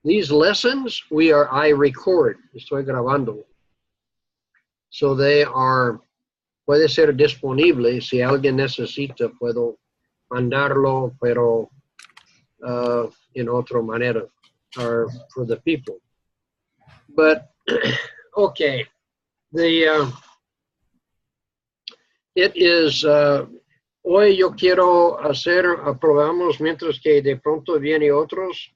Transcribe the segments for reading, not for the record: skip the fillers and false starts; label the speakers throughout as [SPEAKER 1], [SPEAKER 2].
[SPEAKER 1] These lessons I record. Estoy grabando. So they are, puede ser disponible. Si alguien necesita, puedo mandarlo, pero in otra manera, or for the people. But, okay. It is, hoy yo quiero hacer, probamos mientras que de pronto vienen otros.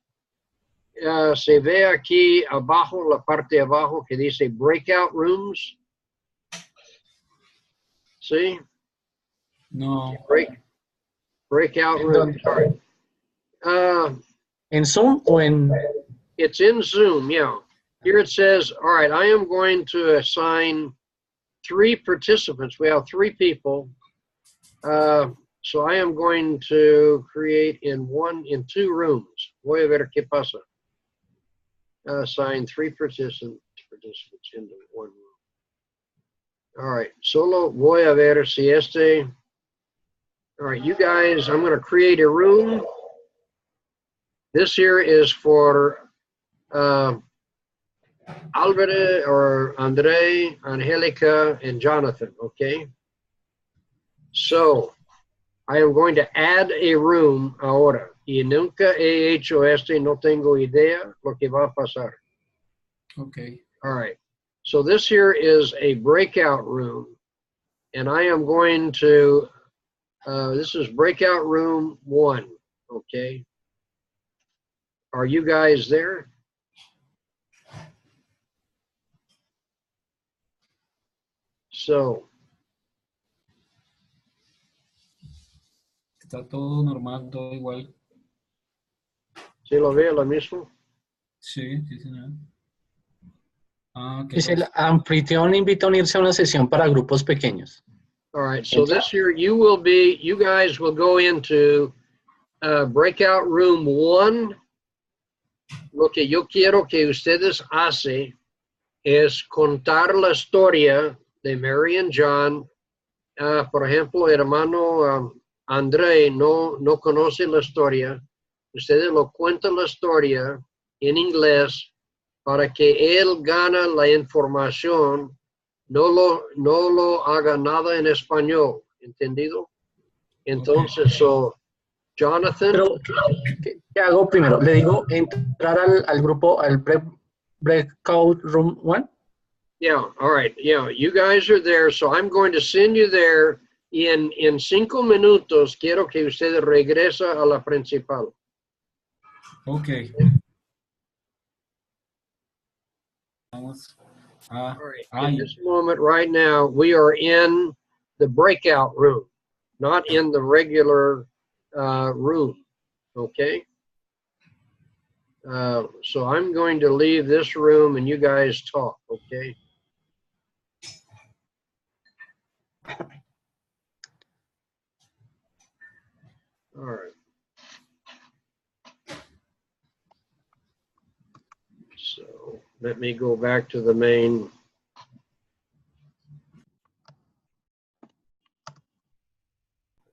[SPEAKER 1] Se ve aquí abajo, la parte de abajo que dice breakout rooms. ¿Sí?
[SPEAKER 2] No.
[SPEAKER 1] Breakout rooms. Sorry.
[SPEAKER 3] ¿En Zoom o en...?
[SPEAKER 1] It's in Zoom, yeah. Here it says, all right, I am going to assign 3 participants. We have 3 people. So I am going to create in 2 rooms. Voy a ver qué pasa. Assign 3 participants into 1 room. All right, solo voy a ver si este. All right, you guys, I'm going to create a room. This here is for Albert or Andre, Angelica, and Jonathan, okay? So, I am going to add a room ahora. Y nunca he hecho no tengo idea lo que va a pasar.
[SPEAKER 2] Okay.
[SPEAKER 1] All right. So this here is a breakout room. And I am going to, this is breakout room 1, okay? Are you guys there? So.
[SPEAKER 2] Está todo normal, todo igual.
[SPEAKER 1] ¿Sí lo ve lo mismo?
[SPEAKER 2] Sí, sí, señor. Okay.
[SPEAKER 3] Dice, el anfitrión invita a unirse a una sesión para grupos pequeños.
[SPEAKER 1] All right, so this year you guys will go into breakout room 1. Lo que yo quiero que ustedes hacen es contar la historia de Mary and John. Por ejemplo, hermano André no conoce la historia. Ustedes lo cuentan la historia en inglés para que él gane la información, no lo haga nada en español, ¿entendido? Entonces, so, Jonathan.
[SPEAKER 3] Pero, ¿qué hago primero? ¿Le digo entrar al grupo, al breakout room 1?
[SPEAKER 1] Yeah, all right. Yeah, you guys are there, so I'm going to send you there. Y en 5 minutos quiero que usted regrese a la principal.
[SPEAKER 2] Okay.
[SPEAKER 1] All right. In this moment right now, we are in the breakout room, not in the regular room. Okay? So I'm going to leave this room and you guys talk, okay? All right. So let me go back to the main.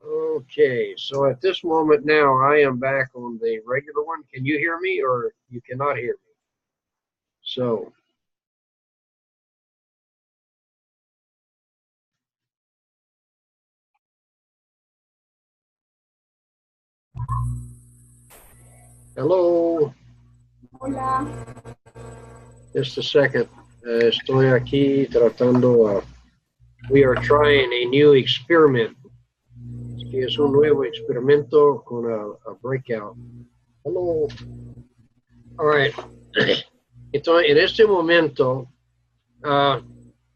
[SPEAKER 1] Okay, so at this moment now, I am back on the regular one. Can you hear me or you cannot hear me? So. Hello.
[SPEAKER 4] Hola.
[SPEAKER 1] Just a second. Estoy aquí tratando. We are trying a new experiment. Es un nuevo experimento con a breakout. Hello. All right. Entonces, en este momento,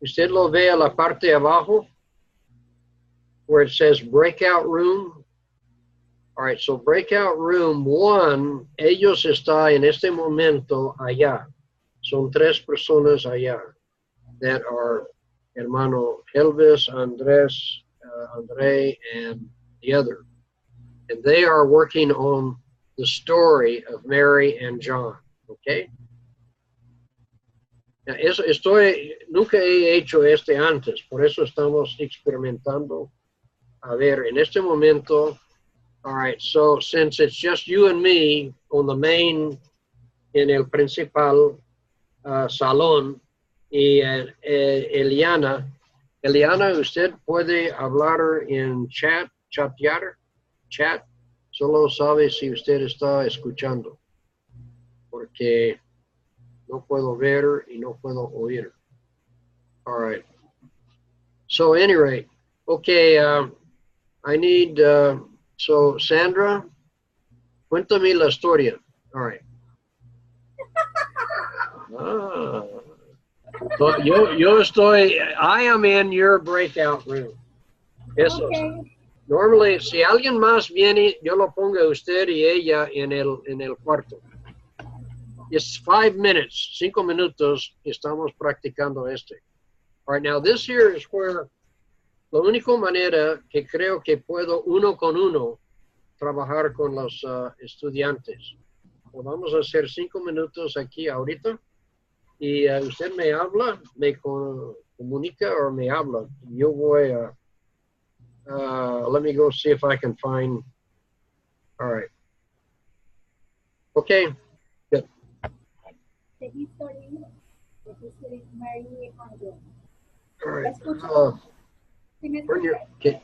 [SPEAKER 1] usted lo ve a la parte de abajo, where it says breakout room. All right, so breakout room 1, ellos están en este momento allá. Son 3 personas allá that are hermano Elvis, Andrés, Andre, and the other. And they are working on the story of Mary and John, okay? Now, nunca he hecho antes, por eso estamos experimentando. A ver, en este momento, All right, so since it's just you and me on the main, en el principal salón, y Eliana, usted puede hablar en chatear, chat, solo sabe si usted está escuchando, porque no puedo ver y no puedo oír. All right. So, at any rate, okay, I need, so Sandra, cuéntame la historia. All right. Ah. So yo estoy, I am in your breakout room. Eso.
[SPEAKER 4] Okay.
[SPEAKER 1] Normally, si alguien más viene, yo lo pongo a usted y ella en el cuarto. It's 5 minutes, 5 minutos, estamos practicando este. All right, now this here is where la única manera que creo que puedo uno con uno trabajar con los estudiantes. So vamos a hacer 5 minutos aquí ahorita y usted me habla, me comunica o me habla. Yo voy a, let me go see if I can find, all right. Okay, good.
[SPEAKER 4] The history Mary Angel.
[SPEAKER 1] All right.
[SPEAKER 4] ¿Sí me
[SPEAKER 1] Turn your,
[SPEAKER 4] escucha?
[SPEAKER 1] okay.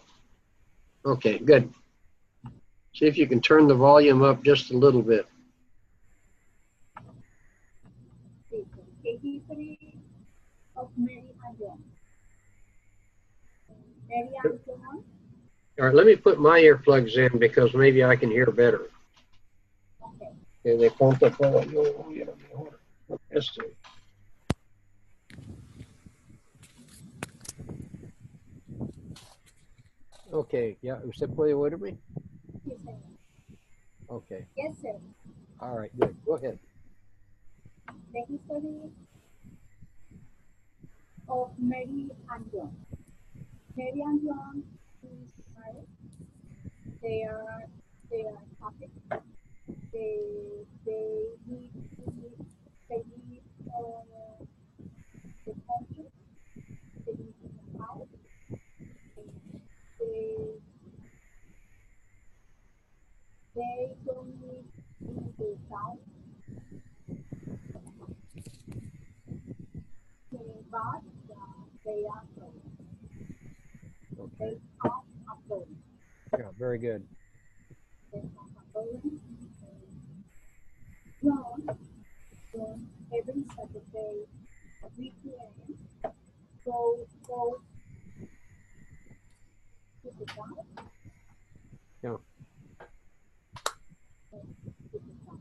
[SPEAKER 1] Okay, good. See if you can turn the volume up just a little bit.
[SPEAKER 4] The history of Mary Angel. Mary Angel.
[SPEAKER 1] All right, let me put my earplugs in because maybe I can hear better.
[SPEAKER 4] Okay.
[SPEAKER 1] Que de cuánto puedo yo oír mejor. Esto. Okay, yeah, ¿usted puede oírme?
[SPEAKER 4] Yes, sir.
[SPEAKER 1] Okay,
[SPEAKER 4] Yes, sir.
[SPEAKER 1] all right, good. Go ahead.
[SPEAKER 4] The history of Mary and John. Mary and John is married. They are happy. They live on the country. They live in the house. They don't live in the town. But they are close.
[SPEAKER 1] Okay,
[SPEAKER 4] They have a phone.
[SPEAKER 1] yeah, very good.
[SPEAKER 4] They have a phone. John, every Saturday at 3 p.m. Go to the town.
[SPEAKER 1] Yeah.
[SPEAKER 4] To the town.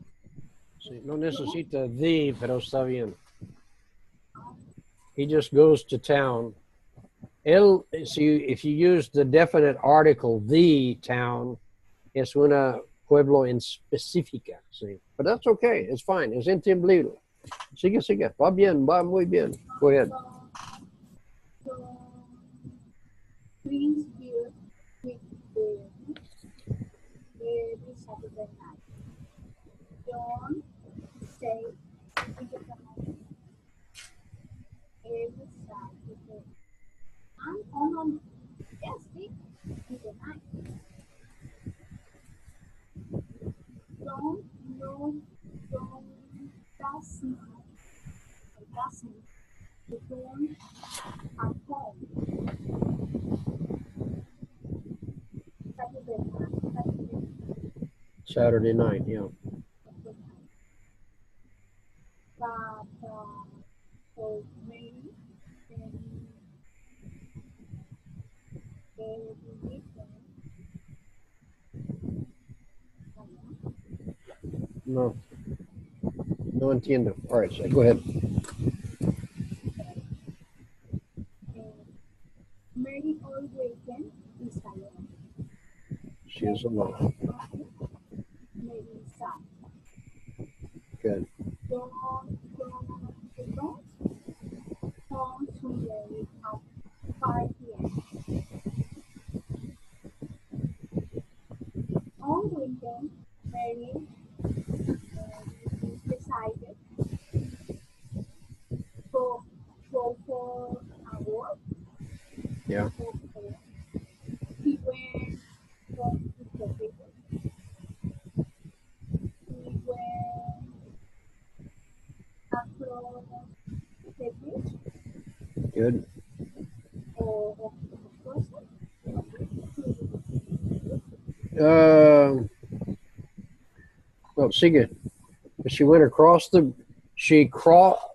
[SPEAKER 1] Sí, no necesita the, pero está bien. He just goes to town. Él, if you use the definite article, the town, es una pueblo en específica, sí. But that's okay, it's fine, es entendible. Sigue, va bien, va muy bien. Go ahead.
[SPEAKER 4] So, drinks beer with them every Saturday night. John stays in the town every Saturday. And on yes, in the night. John no John doesn't return at home
[SPEAKER 1] Saturday night, yeah.
[SPEAKER 4] Saturday night. But so maybe they weekend.
[SPEAKER 1] No, no entiendo. All right, so go ahead.
[SPEAKER 4] Mary all weekend is alone.
[SPEAKER 1] She is alone.
[SPEAKER 4] Mary is sad.
[SPEAKER 1] Good.
[SPEAKER 4] Don't come too late at 5 p.m. On weekend, Mary decided to go for a walk.
[SPEAKER 1] Yeah.
[SPEAKER 4] He went from the river.
[SPEAKER 1] Good.
[SPEAKER 4] or person.
[SPEAKER 1] Well, sigue. She went across the.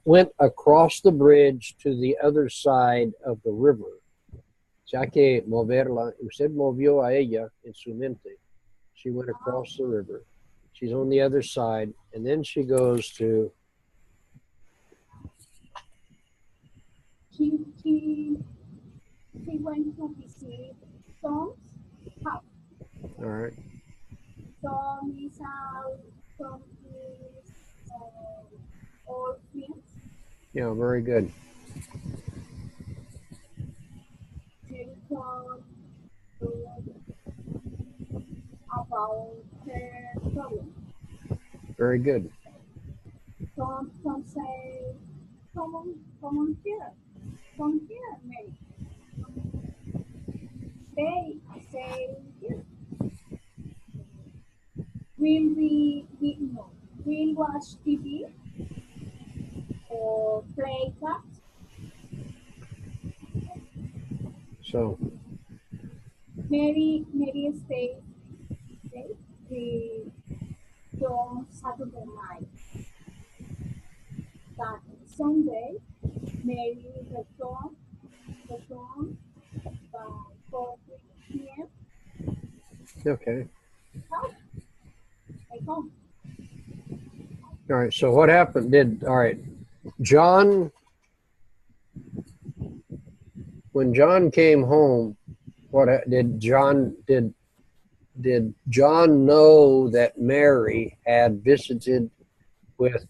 [SPEAKER 1] Went across the bridge to the other side of the river. Ya que moverla, usted movió a ella en su mente. She went across the river. She's on the other side, and then she goes to.
[SPEAKER 4] She went to visit Tom's house.
[SPEAKER 1] All right.
[SPEAKER 4] Tom is out. Tom is all friends.
[SPEAKER 1] Yeah, very good.
[SPEAKER 4] Tell Tom about her problem.
[SPEAKER 1] Very good.
[SPEAKER 4] Tom say, come on here. Come here, Mary. They say here. We'll watch TV or play cards.
[SPEAKER 1] So,
[SPEAKER 4] Mary stays with John Saturday night. That Sunday, Mary returned by 4 p.m.
[SPEAKER 1] okay.
[SPEAKER 4] House. At home.
[SPEAKER 1] All right. So what happened? All right. John, when John came home, did John know that Mary had visited with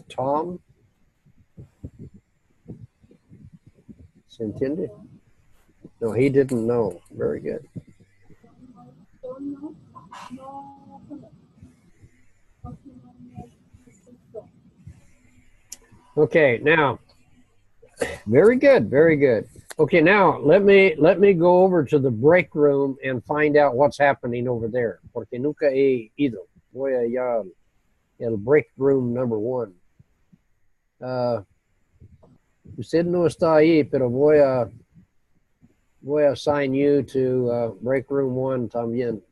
[SPEAKER 1] Tom? ¿Se entiende? No, he didn't know. Very good. Okay, now, very good, very good. Okay, now let me go over to the break room and find out what's happening over there. Porque nunca he ido. Voy allá al break room number 1. Usted no está ahí, pero voy a assign you to break room 1 también.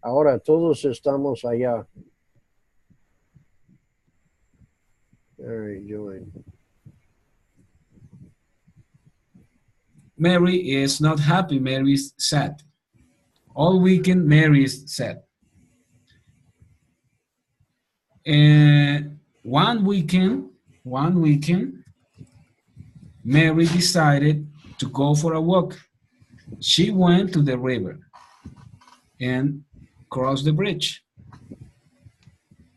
[SPEAKER 1] Ahora todos estamos allá. All right, join.
[SPEAKER 2] Mary is not happy. Mary is sad. All weekend, Mary is sad. And one weekend, Mary decided to go for a walk. She went to the river and crossed the bridge.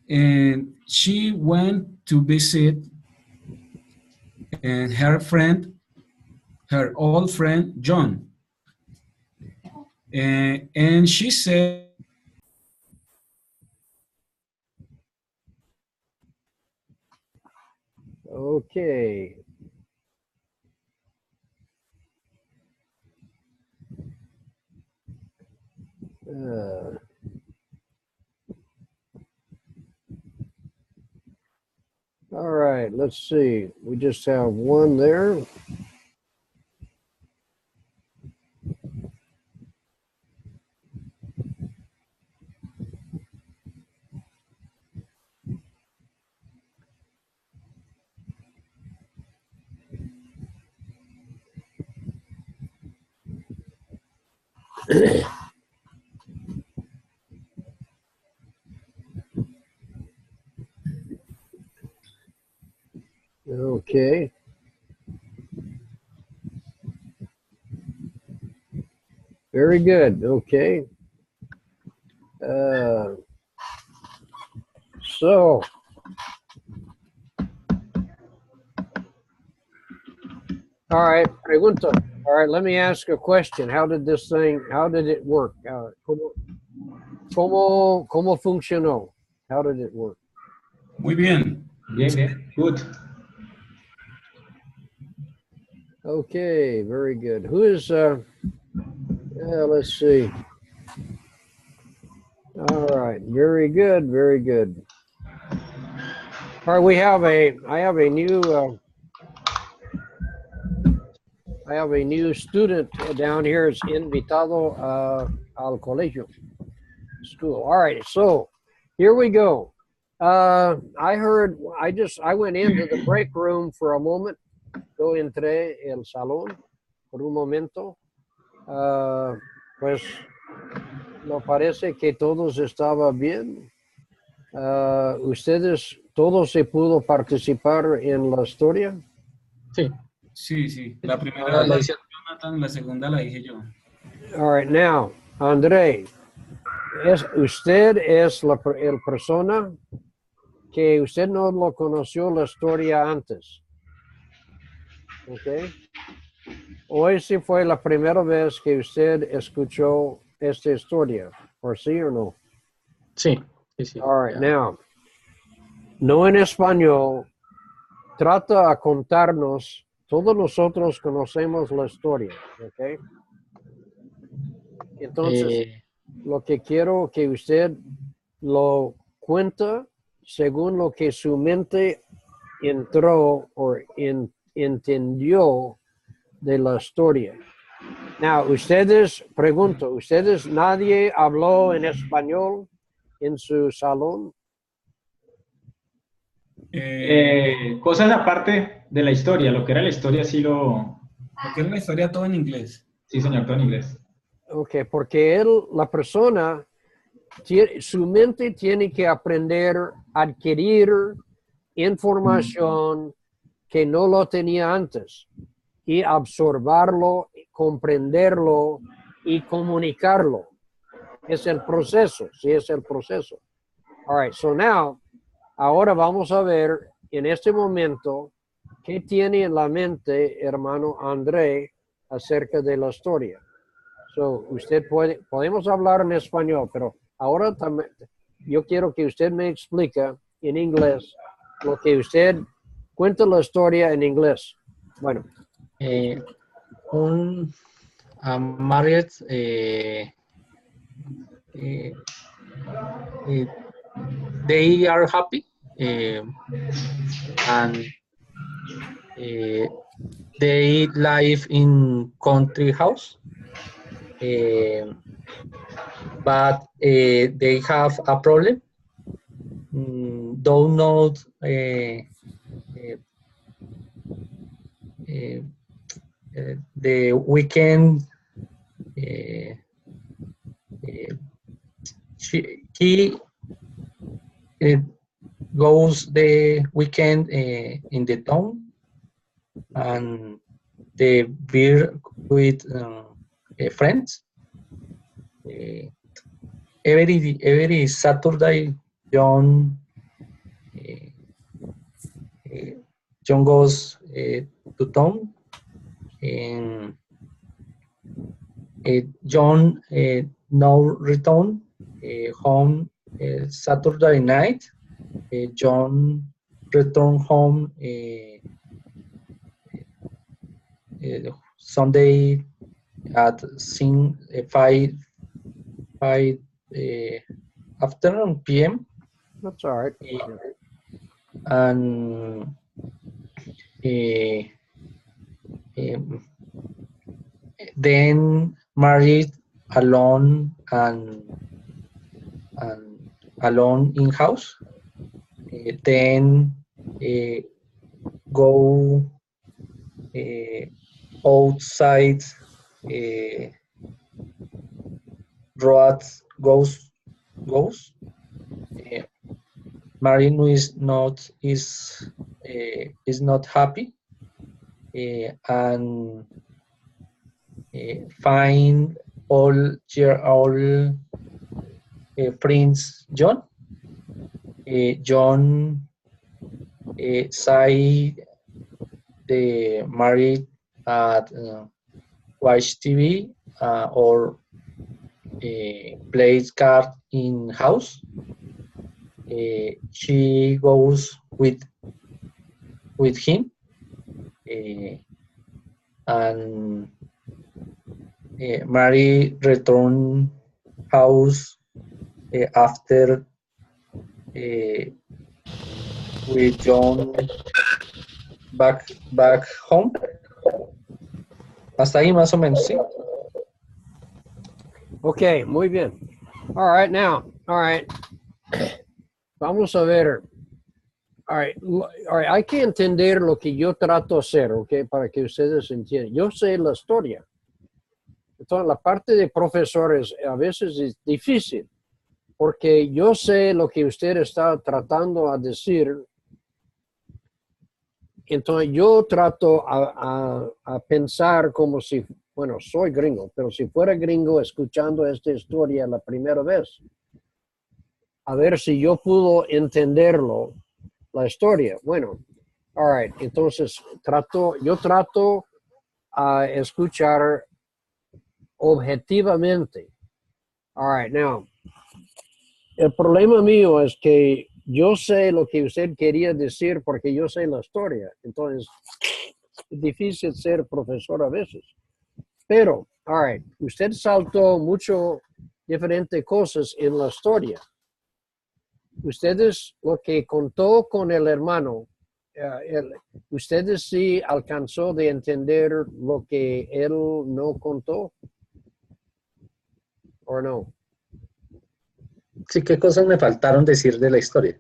[SPEAKER 2] And she went to visit her old friend, John. And she said,
[SPEAKER 1] Okay. All right, let's see. We just have one there. Okay. Very good. Okay. So, all right, pregunta. All right, let me ask a question. How did it work? ¿Cómo funcionó? How did it work?
[SPEAKER 2] muy bien.
[SPEAKER 5] Bien. Good.
[SPEAKER 1] Okay, very good. Who is, let's see. All right, very good, very good. All right, I have a new I have a new student down here. Is invitado al colegio school. All right, so here we go. I went into the break room for a moment. Yo entré el salón por un momento. Pues no parece que todos estaba bien. ¿Ustedes todos se pudo participar en la historia?
[SPEAKER 3] Sí.
[SPEAKER 2] Sí. La primera
[SPEAKER 3] Ahora
[SPEAKER 2] la
[SPEAKER 3] la
[SPEAKER 2] hizo
[SPEAKER 3] hice.
[SPEAKER 2] Jonathan, la segunda la dije yo.
[SPEAKER 1] All right, now, André, usted es el persona que usted no lo conoció la historia antes. ¿Ok? Hoy sí fue la primera vez que usted escuchó esta historia, ¿por sí o no?
[SPEAKER 3] Sí, sí.
[SPEAKER 1] All right,
[SPEAKER 3] Ya.
[SPEAKER 1] now, no en español, trata a contarnos, todos nosotros conocemos la historia, ¿ok? Entonces, lo que quiero que usted lo cuenta según lo que su mente entró o entendió de la historia. Now, ustedes, nadie habló en español en su salón.
[SPEAKER 5] Cosas aparte de la historia, lo que era la historia sí lo...
[SPEAKER 2] Lo que es la historia todo en inglés.
[SPEAKER 5] Sí, señor, todo en inglés.
[SPEAKER 1] Ok, porque la persona, su mente tiene que aprender a adquirir información que no lo tenía antes y absorberlo, comprenderlo y comunicarlo. Es el proceso, sí es el proceso. All right, so now, ahora vamos a ver en este momento qué tiene en la mente hermano André acerca de la historia. So, podemos hablar en español, pero ahora también yo quiero que usted me explique en inglés lo que usted cuenta la historia en inglés. Bueno.
[SPEAKER 3] Married they are happy and they live in country house, but they have a problem. Don't know the weekend. He goes the weekend in the town and the beer with friends. Every Saturday, John goes to town, and John now return home Saturday night. John return home Sunday at 5 afternoon p.m.
[SPEAKER 1] That's all right.
[SPEAKER 3] And then married alone and alone in house. Then go outside. Road goes. Marino is not happy and find all Prince John. John say the married at watch TV or plays card in house. She goes with him and Mary return house after with John back home. Hasta ahí más o menos, sí.
[SPEAKER 1] Ok, muy bien. All right, now, all right. Vamos a ver. All right, all right, hay que entender lo que yo trato de hacer, ok, para que ustedes entiendan. Yo sé la historia. Entonces, la parte de profesores a veces es difícil, porque yo sé lo que usted está tratando de decir. Entonces, yo trato a pensar como si, bueno, soy gringo, pero si fuera gringo escuchando esta historia la primera vez, a ver si yo puedo entenderlo, la historia. Bueno, all right, entonces yo trato a escuchar objetivamente. All right, now, el problema mío es que yo sé lo que usted quería decir porque yo sé la historia. Entonces, es difícil ser profesor a veces. Pero, all right, usted saltó mucho diferentes cosas en la historia. Ustedes lo que contó con el hermano, ustedes sí alcanzó de entender lo que él no contó, ¿o no?
[SPEAKER 3] Sí, ¿qué cosas me faltaron decir de la historia?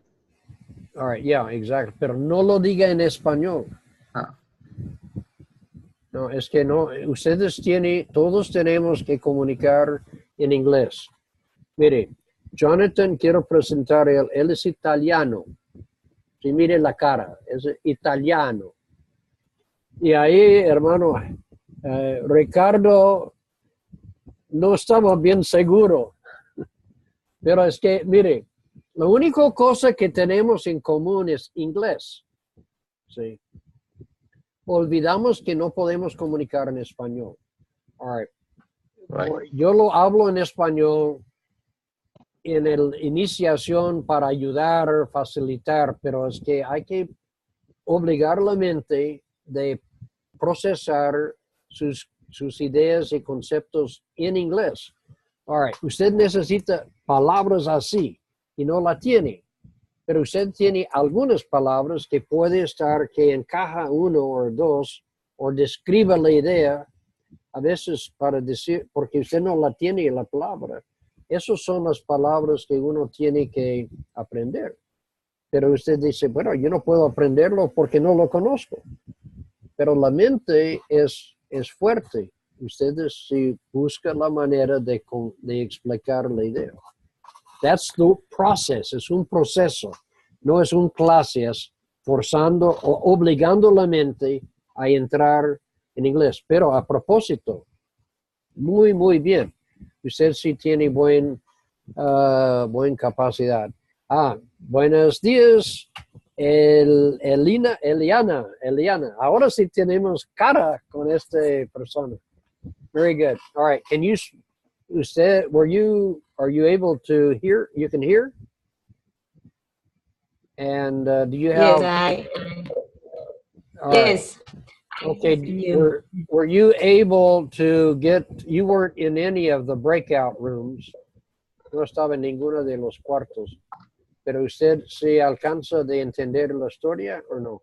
[SPEAKER 1] All right, yeah, exacto. Pero no lo diga en español.
[SPEAKER 3] Ah,
[SPEAKER 1] No, es que no, todos tenemos que comunicar en inglés. Mire, Jonathan, quiero presentar él es italiano. Si mire la cara, es italiano. Y ahí, hermano, Ricardo no estaba bien seguro. Pero es que, mire, la única cosa que tenemos en común es inglés. ¿Sí? Olvidamos que no podemos comunicar en español. All right.
[SPEAKER 3] right.
[SPEAKER 1] Yo lo hablo en español en la iniciación para ayudar, facilitar, pero es que hay que obligar la mente de procesar sus ideas y conceptos en inglés. All right. Usted necesita palabras así y no la tiene, pero usted tiene algunas palabras que encaja uno o dos o describa la idea, a veces para decir, porque usted no la tiene la palabra. Esas son las palabras que uno tiene que aprender. Pero usted dice, bueno, yo no puedo aprenderlo porque no lo conozco. Pero la mente es fuerte. Ustedes si buscan la manera de explicar la idea. That's the process. Es un proceso. No es un clase, es forzando o obligando la mente a entrar en inglés. Pero a propósito, muy, muy bien. Usted sí tiene buena capacidad. Buenos días, Eliana. Ahora sí tenemos cara con esta persona. Very good. All right. Can you, are you able to hear? You can hear? And do you have?
[SPEAKER 6] Yes,
[SPEAKER 1] All right.
[SPEAKER 6] yes.
[SPEAKER 1] Okay,
[SPEAKER 6] You.
[SPEAKER 1] were you able to you weren't in any of the breakout rooms, no estaba en ninguno de los cuartos, pero usted sí alcanza de entender la historia o no?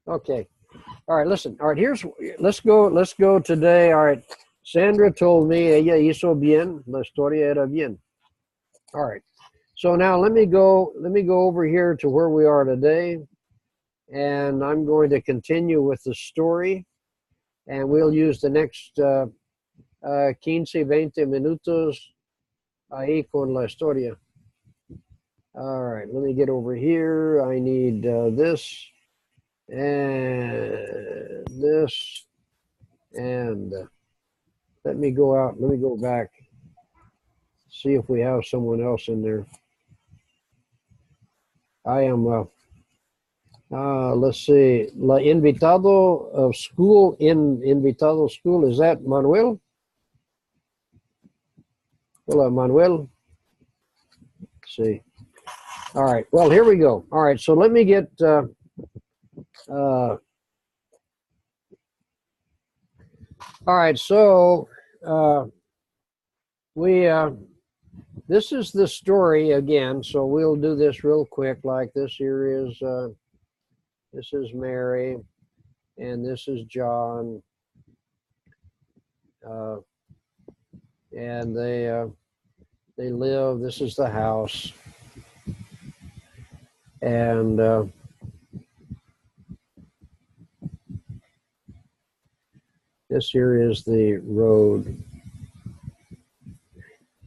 [SPEAKER 1] Okay, all right, listen, all right, let's go today, all right, Sandra told me, ella hizo bien, la historia era bien. All right. So now let me go over here to where we are today, and I'm going to continue with the story, and we'll use the next 15, 20 minutos ahí con la historia. All right, let me get over here. I need this, and this, and let me go out. Let me go back, see if we have someone else in there. I am, let's see, la invitado of school, invitado school, is that Manuel? Hello, Manuel. Let's see. All right, well, here we go. All right, so let me get, all right, so this is the story again, so we'll do this real quick, like this here is This is Mary, and this is John, and they live. This is the house, and this here is the road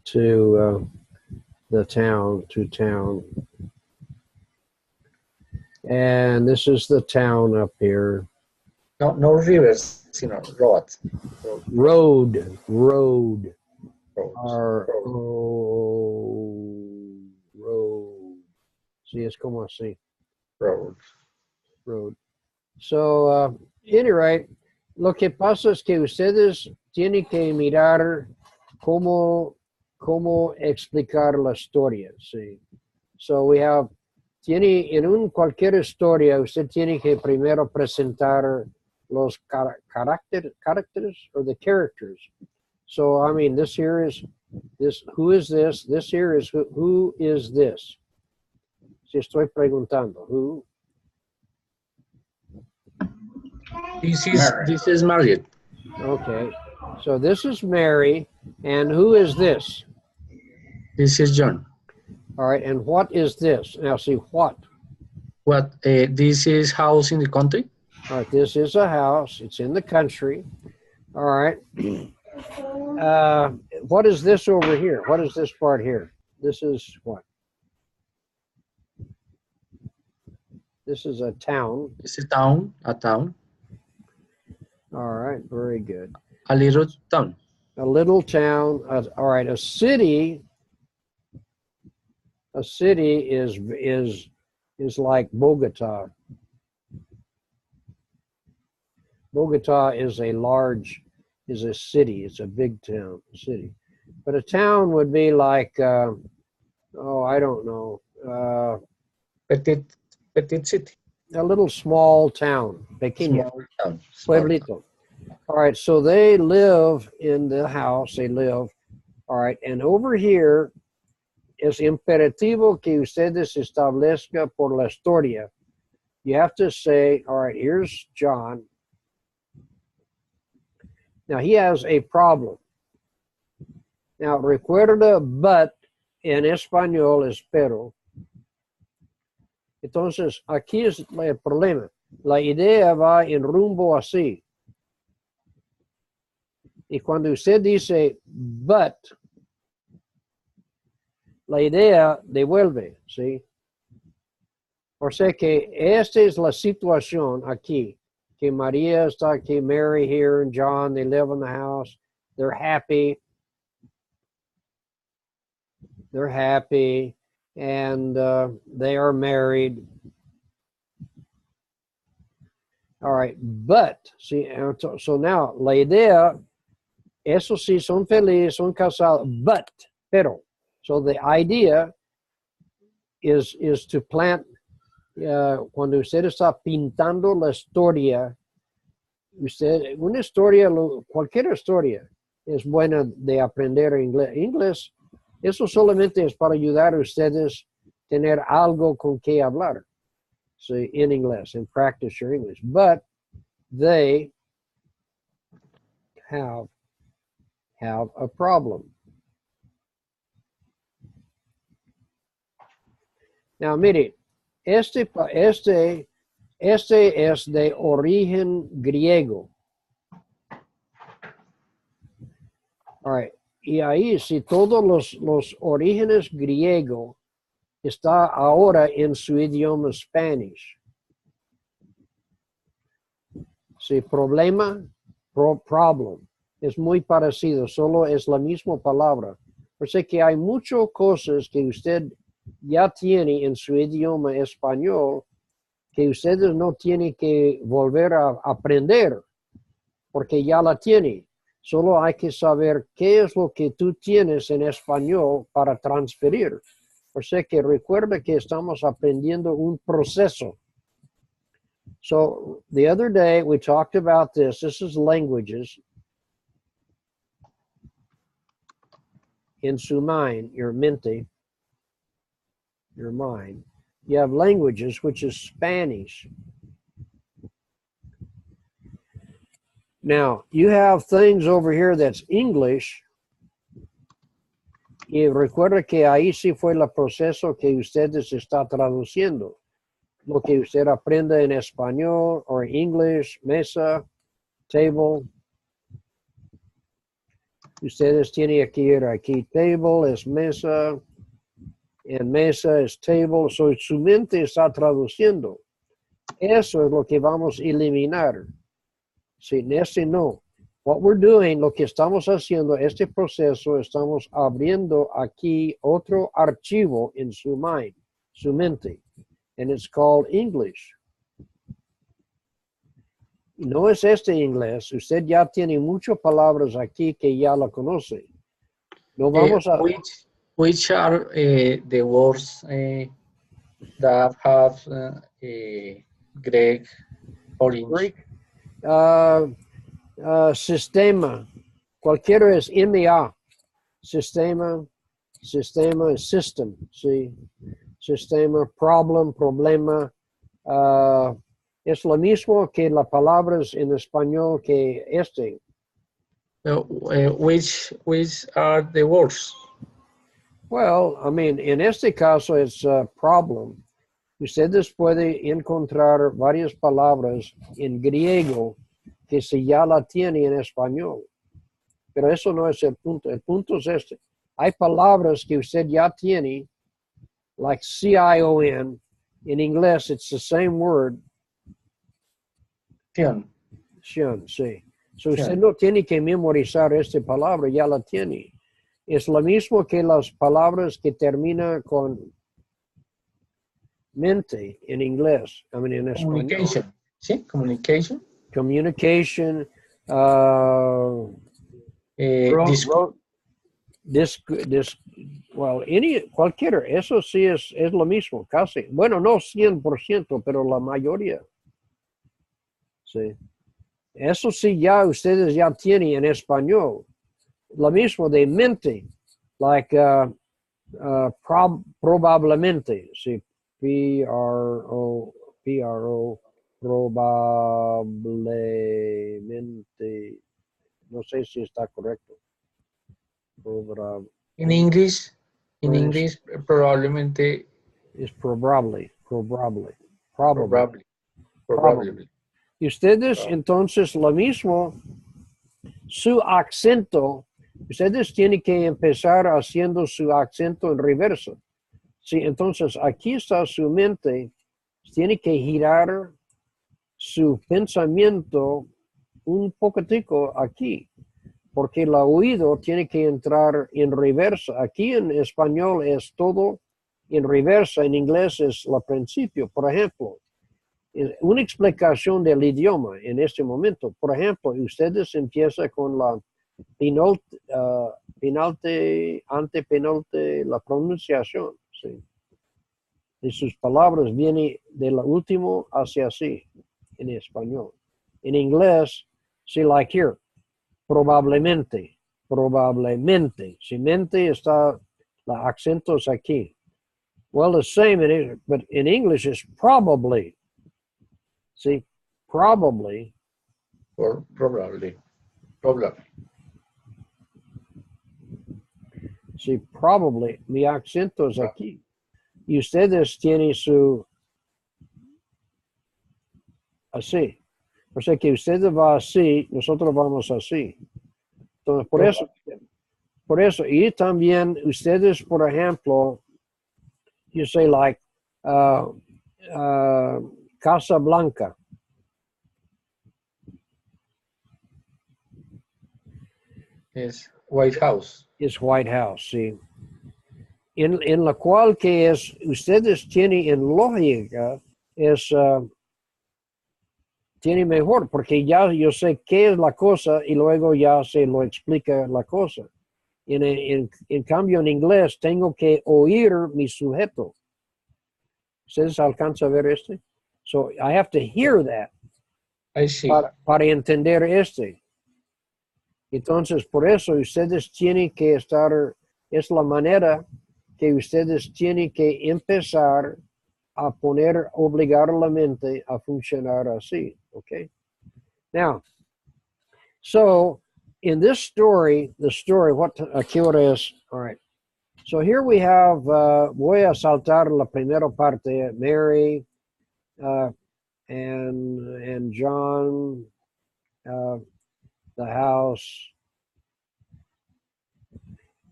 [SPEAKER 1] to the town, and this is the town up here.
[SPEAKER 3] No, no rivers, sino roads.
[SPEAKER 1] Road.
[SPEAKER 3] Roads.
[SPEAKER 1] Road. Sí, es como así.
[SPEAKER 3] Roads.
[SPEAKER 1] Road. So, anyway, lo que pasa es que ustedes tienen que mirar cómo explicar la historia, sí. So we have, cualquier historia, usted tiene que primero presentar los characters or the characters. So, I mean, this here is this, who is this? This here is who is this? Si estoy preguntando, who?
[SPEAKER 3] This is Marriott.
[SPEAKER 1] Okay, so this is Mary, and who is this?
[SPEAKER 3] This is John.
[SPEAKER 1] All right, and what is this? Now see, what?
[SPEAKER 3] What? This is house in the country?
[SPEAKER 1] All right, this is a house. It's in the country. All right. What is this over here? What is this part here? This is what? This is a town.
[SPEAKER 3] It's a town. A town.
[SPEAKER 1] All right, very good.
[SPEAKER 3] A little town.
[SPEAKER 1] A little town. All right, a city. A city is like Bogota. Bogota is a city. It's a big town, city. But a town would be like, I don't know.
[SPEAKER 3] Petit city.
[SPEAKER 1] A little small town. Pequeño.
[SPEAKER 3] Small town.
[SPEAKER 1] Pueblito. All right, so they live in the house. They live. All right, and over here es imperativo que ustedes establezca por la historia. You have to say, all right, here's John. Now, he has a problem. Now, recuerda, but en español es pero. Entonces, aquí es el problema. La idea va en rumbo así. Y cuando usted dice, but, la idea devuelve, ¿sí? O sea que esta es la situación aquí. Que Maria está aquí, Mary here, and John, they live in the house. They're happy. They're happy, and they are married. All right, but, see, so now, la idea, eso sí, son felices, son casados, but, pero. So the idea is to plant. Cuando usted está pintando la historia, una historia, cualquier historia es buena de aprender inglés. Inglés, eso solamente es para ayudar a ustedes a tener algo con que hablar, see, in English, and practice your English. But they have a problem. Now, mire, este es de origen griego. All right. Y ahí, si todos los orígenes griegos está ahora en su idioma Spanish. Si problema, problem, es muy parecido, solo es la misma palabra. O sea que hay muchas cosas que usted ya tiene en su idioma español que ustedes no tienen que volver a aprender porque ya la tienen. Solo hay que saber qué es lo que tú tienes en español para transferir. O sea que recuerda que estamos aprendiendo un proceso. So the other day we talked about this. This is languages. In su mind, your mente, your mind. You have languages, which is Spanish. Now, you have things over here that's English. Y recuerda que ahí sí fue el proceso que ustedes está traduciendo. Lo que usted aprende en español o English, mesa, table. Ustedes tienen que ir aquí, table es mesa, en mesa es table. So, su mente está traduciendo. Eso es lo que vamos a eliminar. Sin ese no. What we're doing, lo que estamos haciendo, este proceso, estamos abriendo aquí otro archivo en su mind, su mente. And it's called English. No es este inglés. Usted ya tiene muchas palabras aquí que ya la conoce. No vamos a...
[SPEAKER 3] Which are the words that have Greek origin?
[SPEAKER 1] Greek. Sistema. Cualquiera es MA. Sistema. Sistema es system. Sí. Sistema, problem, problema. Es lo mismo que las palabras en español que este.
[SPEAKER 3] Which are the words?
[SPEAKER 1] Well, I mean, en este caso es problem. Ustedes pueden encontrar varias palabras en griego que se ya la tiene en español. Pero eso no es el punto. El punto es este. Hay palabras que usted ya tiene, like C-I-O-N. In inglés, it's the same word.
[SPEAKER 3] Tion.
[SPEAKER 1] Tion, sí. So usted no tiene que memorizar esta palabra, ya la tiene. Es lo mismo que las palabras que terminan con mente en inglés, I mean, en español.
[SPEAKER 3] Communication. Sí, communication.
[SPEAKER 1] Communication. Cualquiera, eso sí es lo mismo, casi. Bueno, no 100%, pero la mayoría. Sí. Eso sí ya ustedes ya tienen en español. Lo mismo de mente, like probablemente, sí, P-R-O, probablemente, no sé si está correcto.
[SPEAKER 3] In English, probablemente.
[SPEAKER 1] Es probably. Y ustedes entonces lo mismo, su acento, ustedes tienen que empezar haciendo su acento en reverso. Sí, entonces aquí está su mente, tiene que girar su pensamiento un poquitico aquí, porque el oído tiene que entrar en reversa. Aquí en español es todo en reversa, en inglés es el principio. Por ejemplo, una explicación del idioma en este momento. Por ejemplo, ustedes empiezan con la antepenalte, la pronunciación. ¿Sí? Y sus palabras vienen de lo último hacia así, en español. En inglés, sí, like here, probablemente. Si mente está, los acentos aquí. Well, the same, but in English it's probably. See, probably.
[SPEAKER 3] Or probably.
[SPEAKER 1] Sí, probably. Mi acento es aquí. Y ustedes tienen su... Así. O sea que ustedes van así, nosotros vamos así. Entonces, por eso. Y también ustedes, por ejemplo, you say like, Casa Blanca.
[SPEAKER 3] Es White House.
[SPEAKER 1] Es White House, sí. En la cual que es, ustedes tienen en lógica, es, tiene mejor, porque ya yo sé qué es la cosa y luego ya se lo explica la cosa. En cambio, en inglés, tengo que oír mi sujeto. ¿Ustedes alcanzan a ver este? So, I have to hear that.
[SPEAKER 3] I see.
[SPEAKER 1] Para entender este. Entonces, por eso ustedes tienen que estar, es la manera que ustedes tienen que empezar a obligar a la mente a funcionar así, ¿ok? Now, So in this story, ¿qué hora es? All right. So here we have, voy a saltar la primera parte, Mary and John, the house,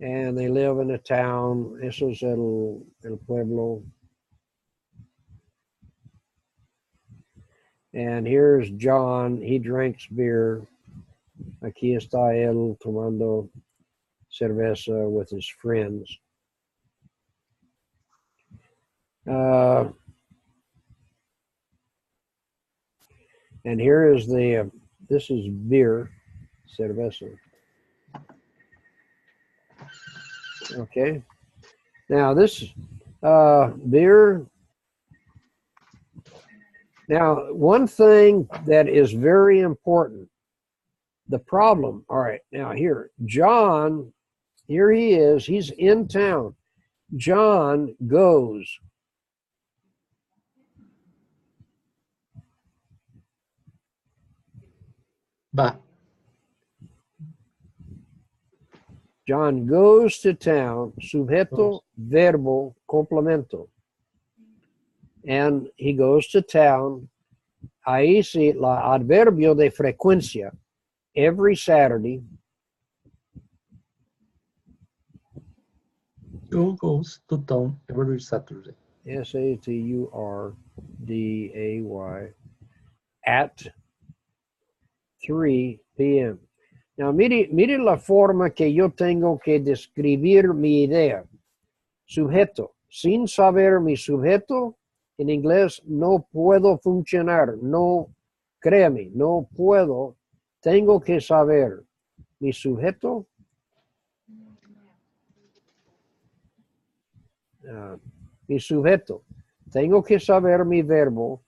[SPEAKER 1] and they live in a town. Eso es el pueblo. And here's John, he drinks beer. Aquí está él tomando cerveza with his friends. And here is this is beer, cerveza. Okay. Now this beer. Now, one thing that is very important, the problem, all right, now here, John, here he is, he's in town. John goes.
[SPEAKER 3] Va.
[SPEAKER 1] John goes to town, sujeto, verbo, complemento. And he goes to town. Ahí sí, la adverbio de frecuencia. Every Saturday.
[SPEAKER 3] Who goes to town every Saturday?
[SPEAKER 1] Saturday at 3 p.m. Now, mire la forma que yo tengo que describir mi idea. Sujeto. Sin saber mi sujeto, en inglés no puedo funcionar. No, créame, no puedo. Tengo que saber mi sujeto. Mi sujeto. Tengo que saber mi verbo.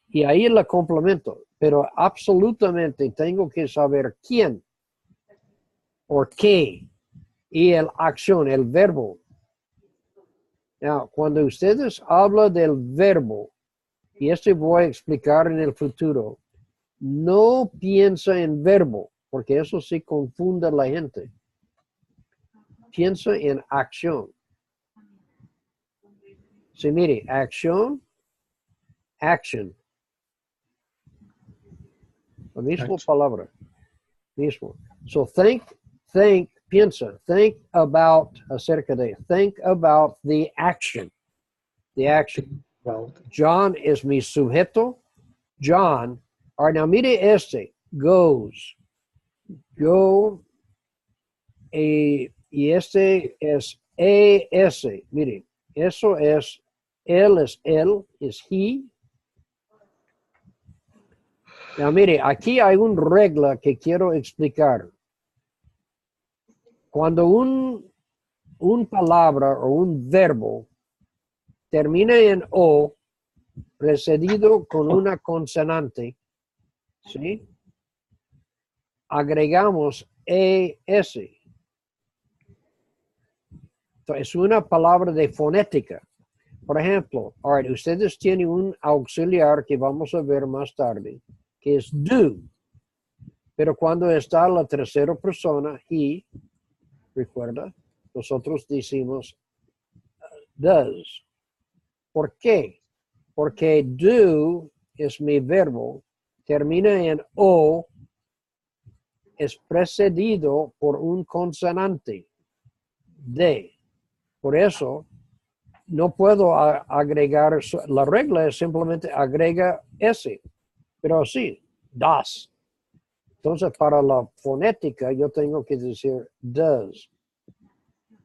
[SPEAKER 1] Y ahí la complemento. Pero absolutamente tengo que saber quién o qué. Y el acción, el verbo. Now, cuando ustedes hablan del verbo, y esto voy a explicar en el futuro, no piensa en verbo, porque eso sí confunde a la gente. Piensa en acción. Sí, mire, acción, action. La misma palabra. Mismo. So think, piensa, think about, acerca de, think about the action. The action. John is mi sujeto. John, all right, now mire este, goes. Go, y este es ES, mire, eso es él, is he. Now, mire, aquí hay una regla que quiero explicar. Cuando un palabra o un verbo termina en O, precedido con una consonante, ¿sí? Agregamos ES. Entonces, es una palabra de fonética. Por ejemplo, all right, ustedes tienen un auxiliar que vamos a ver más tarde, que es do. Pero cuando está la tercera persona, he, recuerda, nosotros decimos does. ¿Por qué? Porque do es mi verbo, termina en O, es precedido por un consonante, de. Por eso, no puedo agregar, la regla es simplemente agrega S, pero sí, das. Entonces, para la fonética, yo tengo que decir does.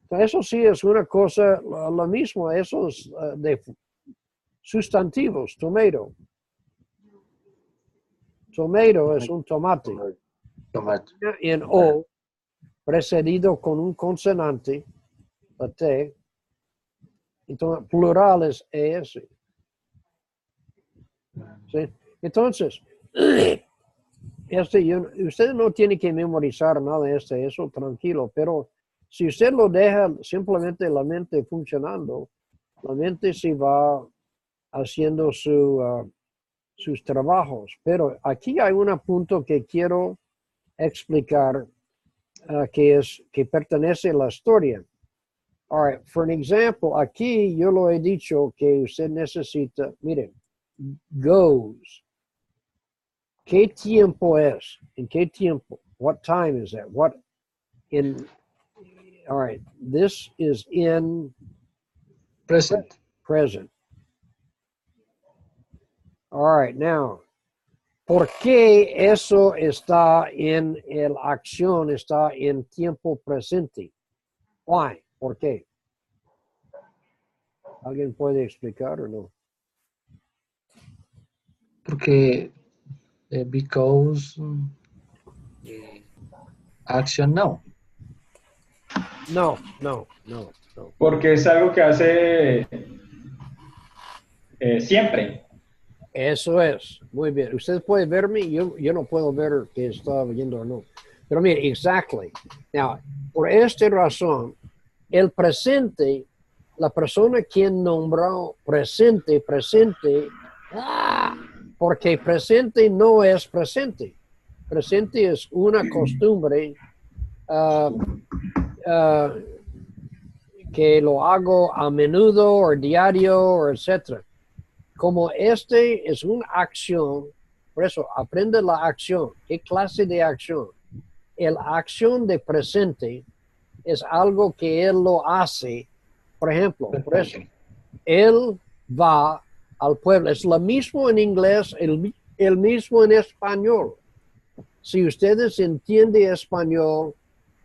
[SPEAKER 1] Eso sí es una cosa, lo mismo, eso es de sustantivos, tomato. Tomato es un tomate.
[SPEAKER 3] Tomate.
[SPEAKER 1] En O, precedido con un consonante, la T. Entonces, plural es ES. ¿Sí? Entonces, usted no tiene que memorizar nada de eso, tranquilo, pero si usted lo deja simplemente la mente funcionando, la mente se va haciendo sus trabajos. Pero aquí hay un punto que quiero explicar que pertenece a la historia. All right, for an example, aquí yo lo he dicho que usted necesita, miren, goes. ¿Qué tiempo es? ¿En qué tiempo? What time is that? What in, all right, this is in
[SPEAKER 3] Present.
[SPEAKER 1] present. All right, now, ¿por qué eso está en la acción, está en tiempo presente? Why? ¿Por qué? ¿Alguien puede explicar o no?
[SPEAKER 3] Porque because action now.
[SPEAKER 1] No.
[SPEAKER 5] Porque es algo que hace siempre.
[SPEAKER 1] Eso es, muy bien. Usted puede verme, yo no puedo ver que está viendo o no. Pero mire, exactly. Now, por esta razón, el presente, la persona quien nombró presente, porque presente no es presente. Presente es una costumbre que lo hago a menudo o diario o etcétera. Como este es una acción, por eso aprende la acción. ¿Qué clase de acción? La acción de presente es algo que él lo hace. Por ejemplo, por eso, él va al pueblo. Es lo mismo en inglés, el mismo en español. Si ustedes entienden español,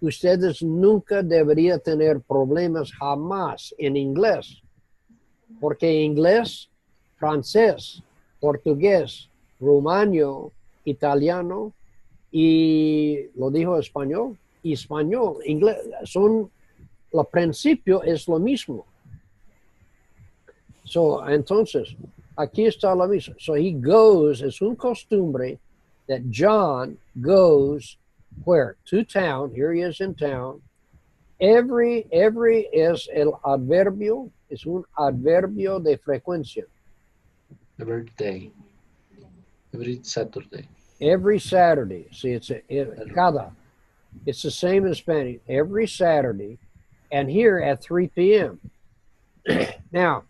[SPEAKER 1] ustedes nunca deberían tener problemas jamás en inglés. Porque inglés, francés, portugués, rumano, italiano y lo dijo español, inglés, el principio es lo mismo. Entonces, aquí está lo mismo. So he goes, es una costumbre that John goes where? To town. Here he is in town. Every es el adverbio, es un adverbio de frecuencia.
[SPEAKER 3] Every day. Every Saturday.
[SPEAKER 1] Every Saturday. See, it's cada. It's the same in Spanish. Every Saturday, and here at 3 p.m. Now,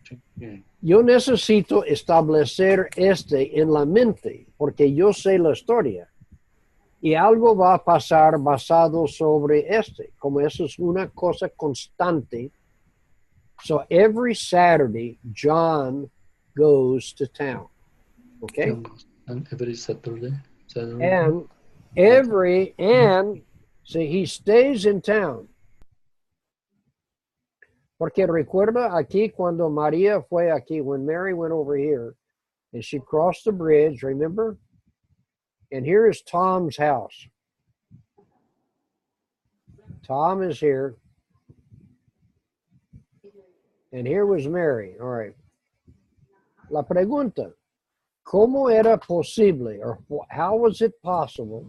[SPEAKER 1] yo necesito establecer en la mente, porque yo sé la historia. Y algo va a pasar basado sobre como eso es una cosa constante. So every Saturday, John goes to town. Okay?
[SPEAKER 3] And every Saturday.
[SPEAKER 1] And see, he stays in town. Porque recuerda aquí cuando María fue aquí, when Mary went over here, and she crossed the bridge, remember? And here is Tom's house. Tom is here. And here was Mary. All right. La pregunta, ¿cómo era posible, or how was it possible,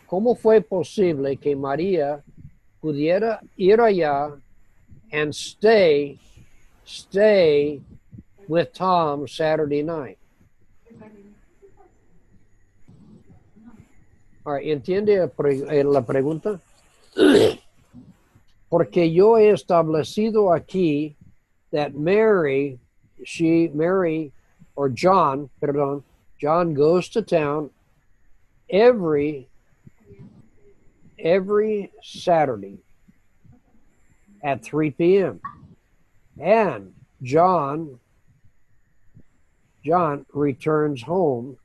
[SPEAKER 1] cómo fue posible que María pudiera ir allá and stay with Tom Saturday night? All right, ¿entiende la pregunta? Porque yo he establecido aquí that John goes to town every Saturday at 3 p.m. And John returns home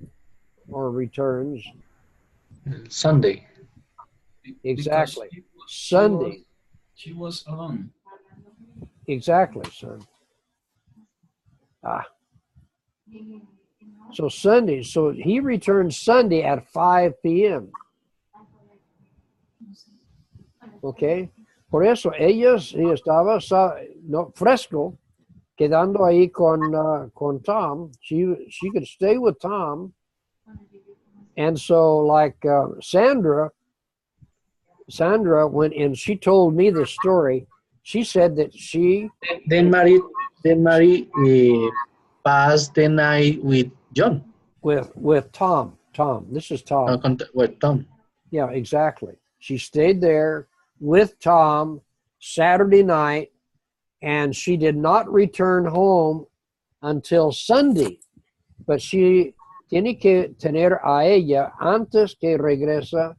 [SPEAKER 1] or returns
[SPEAKER 3] Sunday.
[SPEAKER 1] Exactly.
[SPEAKER 2] Sunday. She was alone.
[SPEAKER 1] Exactly, son. So Sunday, so he returns Sunday at 5 p.m. Okay. Por eso ella estaba fresco, quedando ahí con Tom. She could stay with Tom. And so like Sandra went and she told me the story. She said that she
[SPEAKER 3] Then Mary passed the night with John.
[SPEAKER 1] With Tom. Tom. This is Tom.
[SPEAKER 3] With Tom.
[SPEAKER 1] Yeah, exactly. She stayed there with Tom Saturday night, and she did not return home until Sunday. But she tiene que tener a ella antes que regresa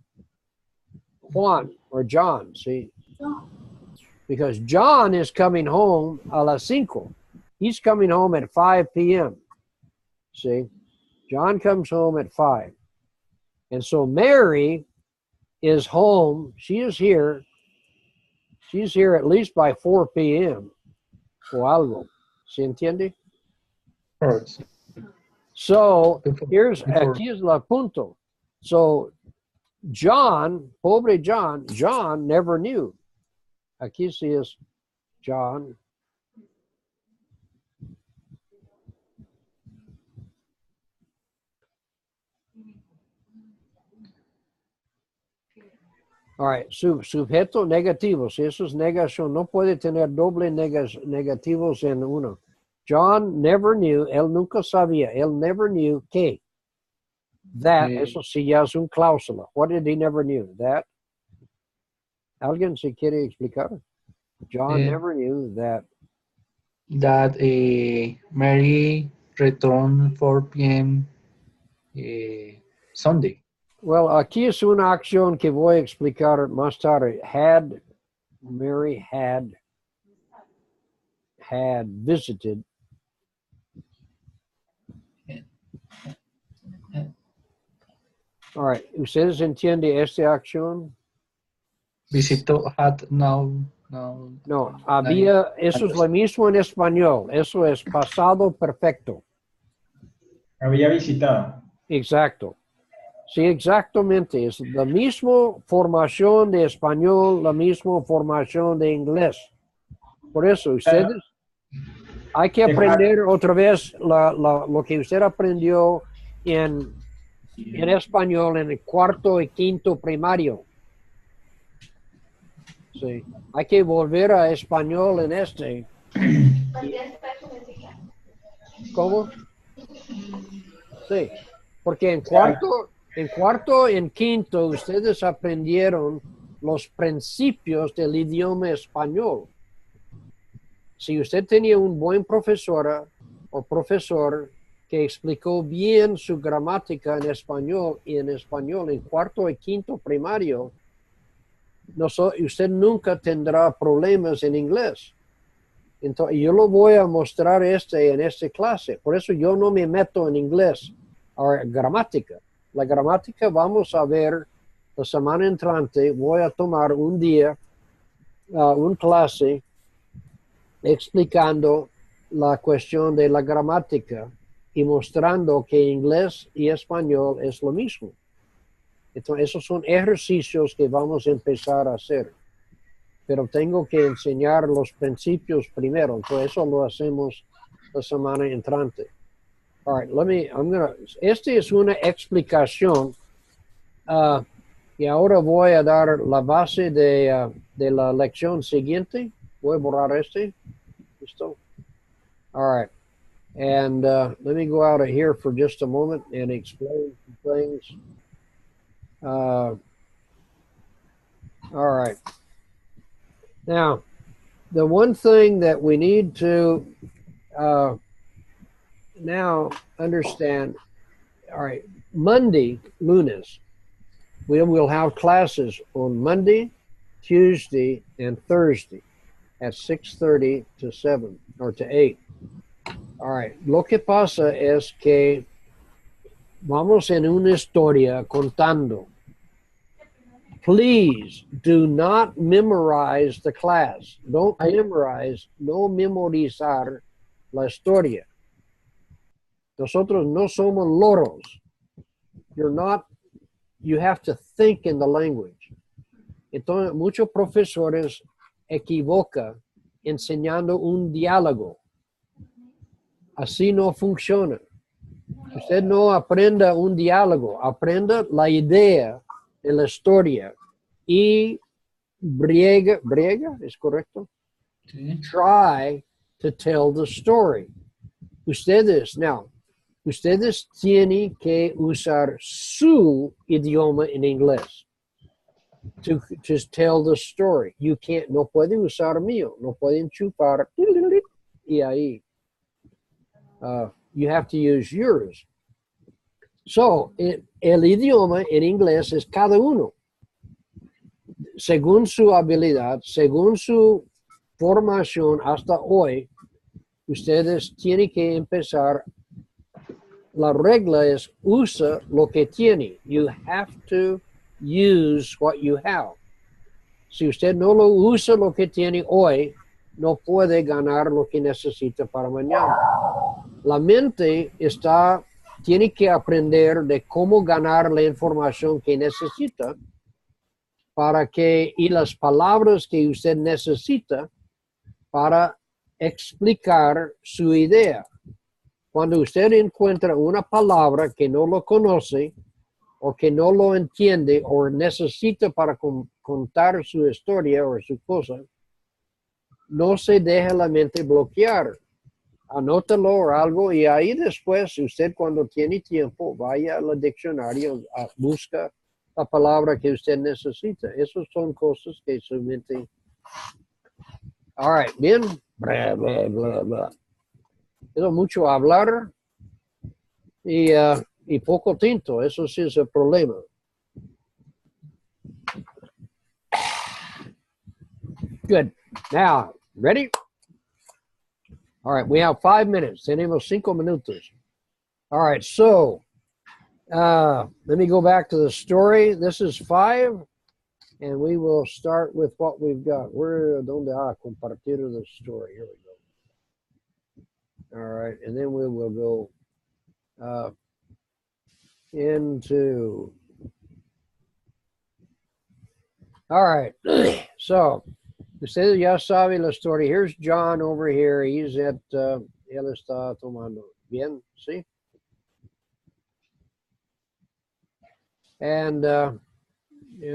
[SPEAKER 1] Juan or John, see? Because John is coming home a las 5. He's coming home at 5 p.m. See? John comes home at 5. And so Mary is home. She is here. She's here at least by 4 p.m. o algo. ¿Se entiende?
[SPEAKER 3] First.
[SPEAKER 1] So
[SPEAKER 3] Before.
[SPEAKER 1] aquí es la punto. So John, pobre John never knew. Aquí sí es John. All right, sujeto negativo. Si eso es negación, no puede tener doble negativos en uno. John never knew, él nunca sabía, él never knew que. That, eso sí ya es un cláusula. What did he never knew? That. ¿Alguien se quiere explicar? John never knew that.
[SPEAKER 3] That Mary returned 4 p.m. Sunday.
[SPEAKER 1] Well, aquí es una acción que voy a explicar más tarde. Mary had visited. All right, ¿ustedes entienden esta acción?
[SPEAKER 3] Visitó had no.
[SPEAKER 1] No, había, eso es lo mismo en español, eso es pasado perfecto.
[SPEAKER 5] Había visitado.
[SPEAKER 1] Exacto. Sí, exactamente. Es la misma formación de español, la misma formación de inglés. Por eso, ustedes, hay que aprender otra vez lo que usted aprendió en español en el 4º y 5º primario. Sí, hay que volver a español en este. ¿Cómo? Sí, porque en cuarto y en quinto ustedes aprendieron los principios del idioma español. Si usted tenía un buen profesora o profesor que explicó bien su gramática en español en 4º y 5º primario, usted nunca tendrá problemas en inglés. Entonces, yo lo voy a mostrar en esta clase. Por eso yo no me meto en inglés. Ahora, gramática. La gramática vamos a ver la semana entrante. Voy a tomar un día, una clase, explicando la cuestión de la gramática y mostrando que inglés y español es lo mismo. Entonces, esos son ejercicios que vamos a empezar a hacer. Pero tengo que enseñar los principios primero. Entonces, eso lo hacemos la semana entrante. All right, esta es una explicación. Y ahora voy a dar la base de la lección siguiente. Voy a borrar este. ¿Listo? All right. And let me go out of here for just a moment and explain some things. All right. Now, the one thing that we need to now understand, all right, Monday, lunes, we will have classes on Monday, Tuesday, and Thursday at 6:30 to 7 or to 8. All right, lo que pasa es que vamos en una historia contando. Please do not memorize the class. Don't memorize, no memorizar la historia. Nosotros no somos loros. You have to think in the language. Entonces, muchos profesores equivocan enseñando un diálogo. Así no funciona. Usted no aprenda un diálogo, aprenda la idea de la historia y briega, ¿es correcto?
[SPEAKER 3] Sí.
[SPEAKER 1] Try to tell the story. Ustedes tienen que usar su idioma en inglés. to just tell the story. You can't, no pueden usar mío, no pueden chupar, y ahí. You have to use yours. So, el idioma en inglés es cada uno. Según su habilidad, según su formación hasta hoy, ustedes tienen que empezar. La regla es usa lo que tiene. You have to use what you have. Si usted no lo usa lo que tiene hoy, no puede ganar lo que necesita para mañana. La mente tiene que aprender de cómo ganar la información que necesita y las palabras que usted necesita para explicar su idea. Cuando usted encuentra una palabra que no lo conoce o que no lo entiende o necesita para contar su historia o su cosa, no se deje la mente bloquear. Anótalo o algo y ahí después usted cuando tiene tiempo vaya al diccionario, busca la palabra que usted necesita. Esas son cosas que su mente... All right, bien. Bla, bla, bla, bla. Es mucho hablar y poco tinto. Eso sí es el problema. Good. Now, ready? All right, we have 5 minutes. Tenemos 5 minutos. All right, so let me go back to the story. This is 5, and we will start with what we've got. Donde compartir the story. Here we go. All right, and then we will go into. All right, so ustedes ya saben la story. Here's John over here. He's at, él está tomando. Bien, see? And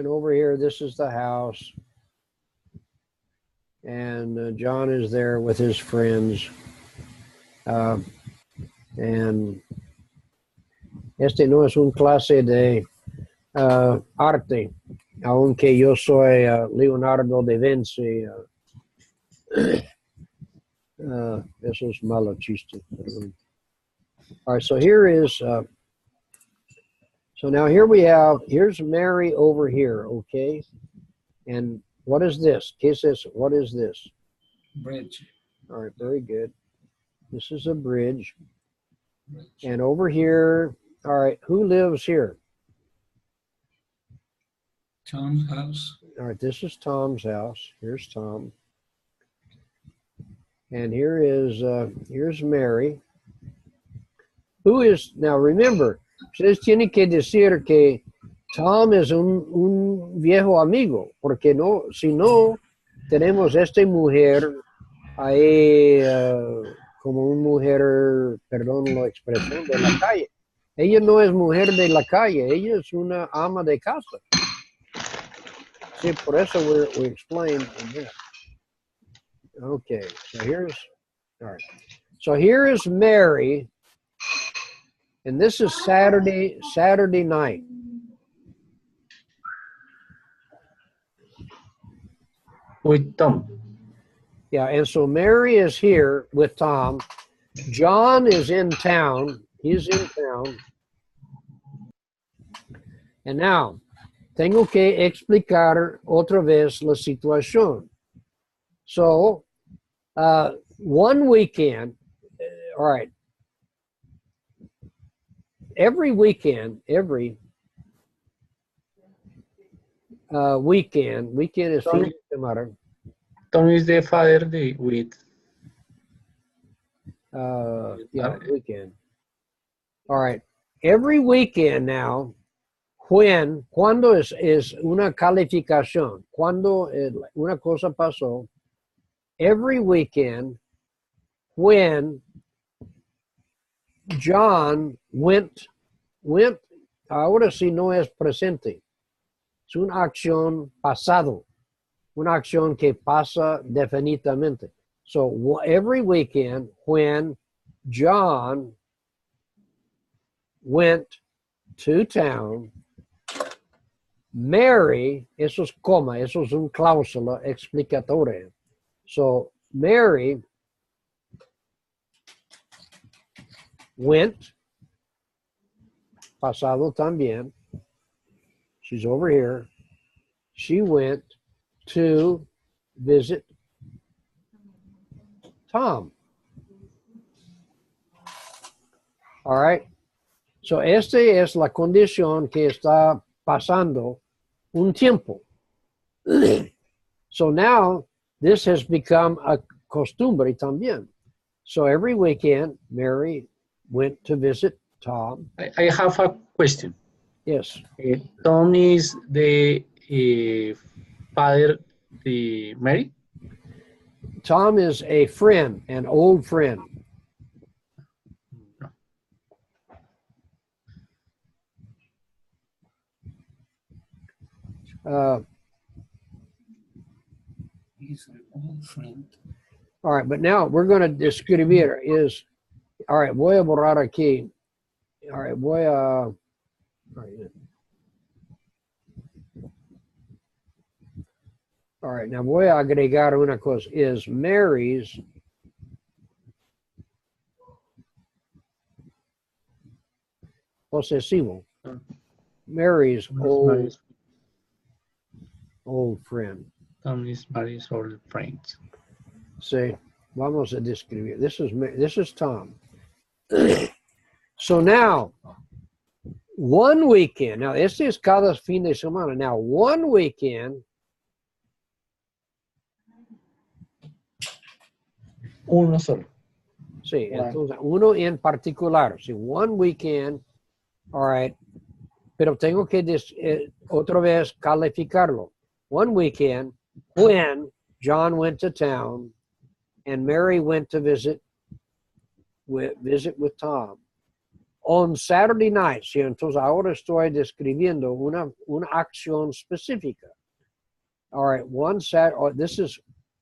[SPEAKER 1] over here, this is the house. And John is there with his friends. And este no es un clase de arte, aunque yo soy Leonardo da Vinci. Eso es malo chiste. All right, so here is, so now here we have, here's Mary over here, okay? And what is this? ¿Qué es eso? What is this?
[SPEAKER 2] Bridge.
[SPEAKER 1] All right, very good. This is a bridge. And over here, all right, who lives here?
[SPEAKER 2] Tom's house.
[SPEAKER 1] All right, this is Tom's house. Here's Tom. And here is, here's Mary. Who is, now remember, ustedes tienen que decir que Tom es un viejo amigo, porque no, si no, tenemos esta mujer ahí, como una mujer, perdón la expresión, de la calle. Ella no es mujer de la calle, ella es una ama de casa. Sí, por eso we explain that. Okay, so here's, all right. So here is Mary, and this is Saturday night.
[SPEAKER 3] With Tom.
[SPEAKER 1] Yeah, and so Mary is here with Tom. John is in town. He's in town. And now, tengo que explicar otra vez la situación. So, one weekend, all right, every weekend is fin de semana.
[SPEAKER 3] Tom is the father with.
[SPEAKER 1] Yeah, weekend. All right. Every weekend now, cuando es una calificación, cuando una cosa pasó, every weekend, when John went, ahora sí no es presente, es una acción pasado. Una acción que pasa definitivamente. So every weekend when John went to town, Mary, eso es coma, eso es un cláusula explicatoria. So, Mary went, pasado también, she's over here, she went to visit Tom. All right. So, esta es la condición que está pasando un tiempo. So now this has become a costumbre también. So every weekend, Mary went to visit Tom.
[SPEAKER 3] I have a question.
[SPEAKER 1] Yes.
[SPEAKER 3] Tom is the father de Mary?
[SPEAKER 1] Tom is a friend, an old friend.
[SPEAKER 2] He's an old friend.
[SPEAKER 1] All right, but now we're going to describir is, all right, voy a borrar aquí. All right, voy a, all right. All right, now voy a agregar una cosa, is Mary's posesivo. Mary's old friend.
[SPEAKER 3] Tom is Mary's old friend.
[SPEAKER 1] See, vamos a describir. This is Tom. So now, one weekend. Now, este es cada fin de semana. Now, one weekend.
[SPEAKER 3] Uno solo.
[SPEAKER 1] Sí,
[SPEAKER 3] Wow.
[SPEAKER 1] entonces, uno en particular. Sí, one weekend. All right. Pero tengo que otra vez calificarlo. One weekend when John went to town and Mary went to visit with Tom. On Saturday night, ¿sí? Entonces ahora estoy describiendo una acción específica. All right, this is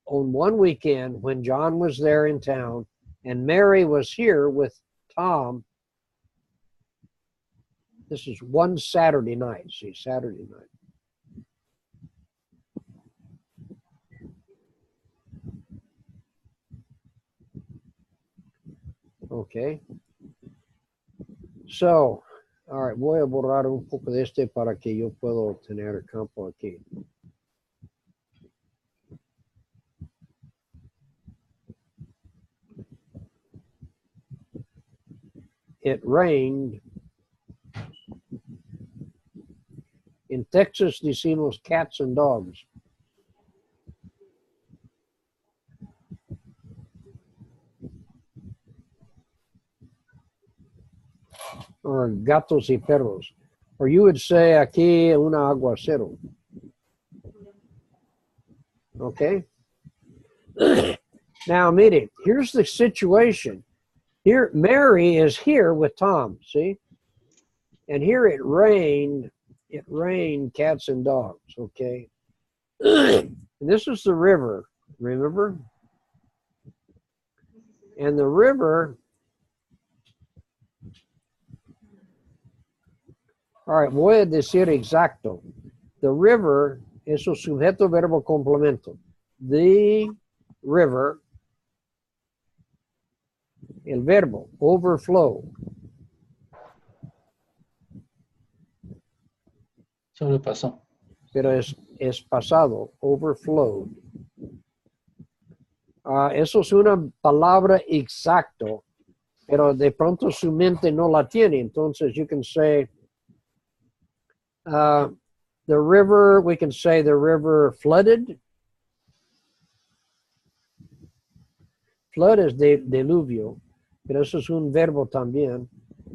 [SPEAKER 1] on one weekend when John was there in town and Mary was here with Tom. This is one Saturday night, see, Saturday night. Okay. So, all right, voy a borrar un poco de este para que yo pueda tener campo aquí. It rained. In Texas decimos cats and dogs. Or gatos y perros. Or you would say aquí un aguacero. Okay? Now, mire, here's the situation. Here, Mary is here with Tom, see? And here it rained cats and dogs, okay? And this is the river, remember? And the river, all right, voy a decir exacto. The river es un sujeto verbo complemento. The river, el verbo, overflow.
[SPEAKER 3] Solo pasó.
[SPEAKER 1] Pero es pasado, overflowed. Eso es una palabra exacto, pero de pronto su mente no la tiene. Entonces, you can say, the river, we can say the river flooded. Flood es diluvio, pero eso es un verbo también.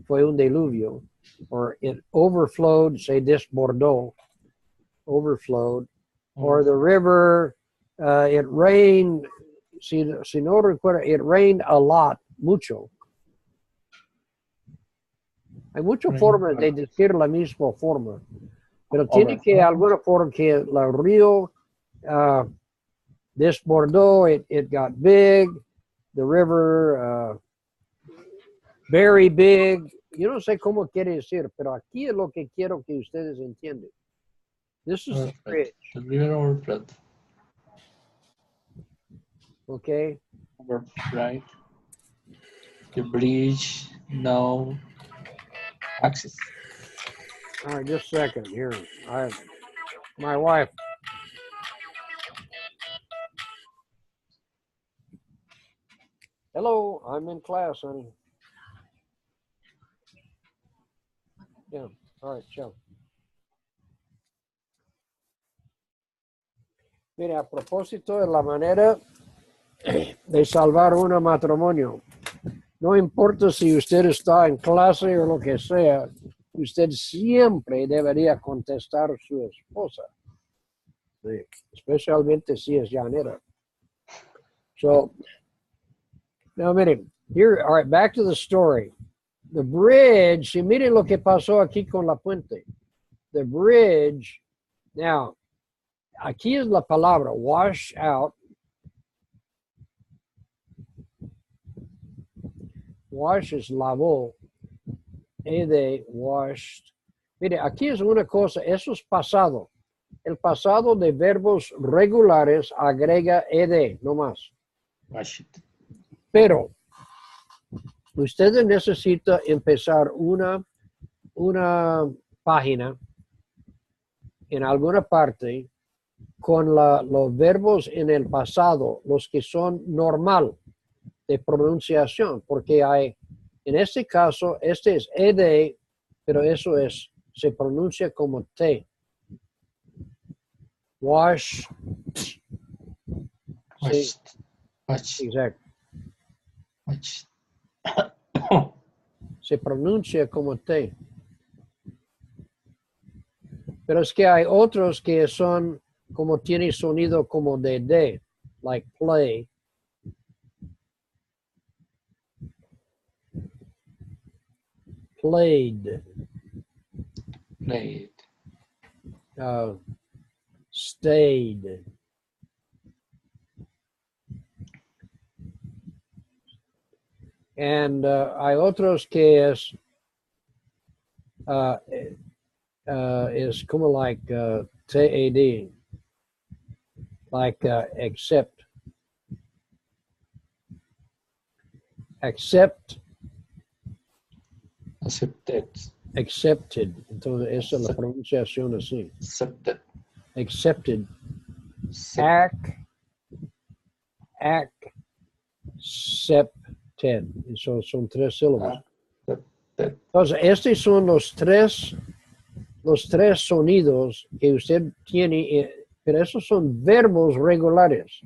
[SPEAKER 1] Fue un diluvio. Or it overflowed, say desbordó, overflowed. Or the river, it rained, si no recuerda, it rained a lot, mucho. Hay muchas formas de decir la misma forma, pero tiene que alguna forma que el río desbordó, it got big, the river very big. Yo no sé cómo quiere decir, pero aquí es lo que quiero que ustedes entiendan. This is the
[SPEAKER 3] Overflowed.
[SPEAKER 1] bridge.
[SPEAKER 3] The river overflowed.
[SPEAKER 1] Okay.
[SPEAKER 3] Right. The bridge, no access.
[SPEAKER 1] All right, just a second here. My wife. Hello, I'm in class, honey. Yeah. All right, chao. Mira, a propósito de la manera de salvar un matrimonio, no importa si usted está en clase o lo que sea, usted siempre debería contestar a su esposa, sí, especialmente si es llanera. So, now miren, here, all right, back to the story. The bridge, y miren lo que pasó aquí con la puente. The bridge, now, aquí es la palabra, wash out. Wash es lavó, de washed. Mire, aquí es una cosa, eso es pasado. El pasado de verbos regulares agrega ed, no más.
[SPEAKER 3] Wash it.
[SPEAKER 1] Pero ustedes necesitan empezar una página en alguna parte con los verbos en el pasado, los que son normal de pronunciación, porque hay, en este caso, este es ed, pero eso se pronuncia como T. Wash.
[SPEAKER 3] Washed.
[SPEAKER 1] Sí,
[SPEAKER 3] Washed.
[SPEAKER 1] exacto.
[SPEAKER 3] Washed.
[SPEAKER 1] Se pronuncia como T. Pero es que hay otros que son, como tiene sonido como de D, like play. Played.
[SPEAKER 3] Played.
[SPEAKER 1] Stayed. And hay otros que es como like TAD, like accept. Accept.
[SPEAKER 3] Accepted.
[SPEAKER 1] Accepted. Entonces esa es la pronunciación así.
[SPEAKER 3] Accepted.
[SPEAKER 1] Accepted. Accepted. Eso son 3 sílabas. Entonces, estos son los tres sonidos que usted tiene, pero esos son verbos regulares.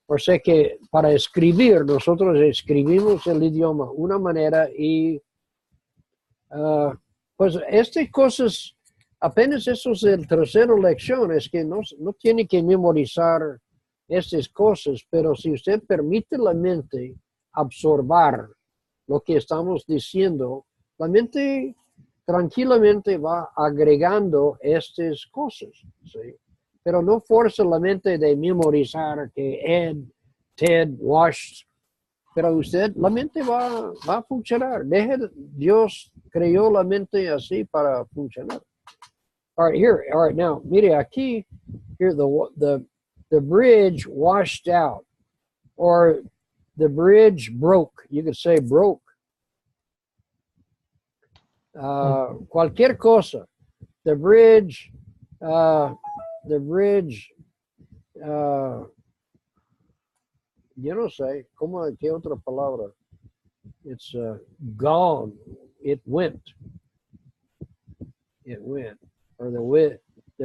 [SPEAKER 1] O sea que para escribir, nosotros escribimos el idioma una manera y pues estas cosas, apenas eso es el tercera lección, es que no tiene que memorizar estas cosas, pero si usted permite la mente absorber lo que estamos diciendo, la mente tranquilamente va agregando estas cosas, ¿sí? Pero no fuerza la mente de memorizar que Ed, Ted, washed, pero usted, la mente va a funcionar. Dios creó la mente así para funcionar. All right, now, mire aquí, here the bridge washed out, or the bridge broke. You could say broke. Cualquier cosa. The bridge, yo no sé, ¿qué otra palabra? It's gone. It went. It went. Or the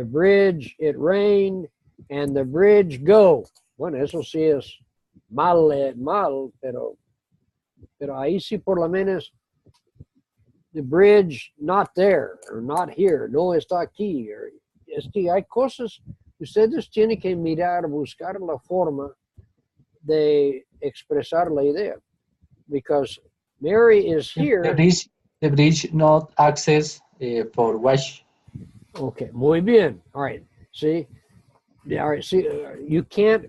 [SPEAKER 1] bridge, it rained, and the bridge go. Bueno, eso sí es mal, pero ahí sí por lo menos the bridge not there, or not here, no está aquí. Es que hay cosas, ustedes tienen que mirar, buscar la forma de expresar la idea. Because Mary is here.
[SPEAKER 3] The bridge not access for wash.
[SPEAKER 1] Okay, muy bien. All right. See, you can't,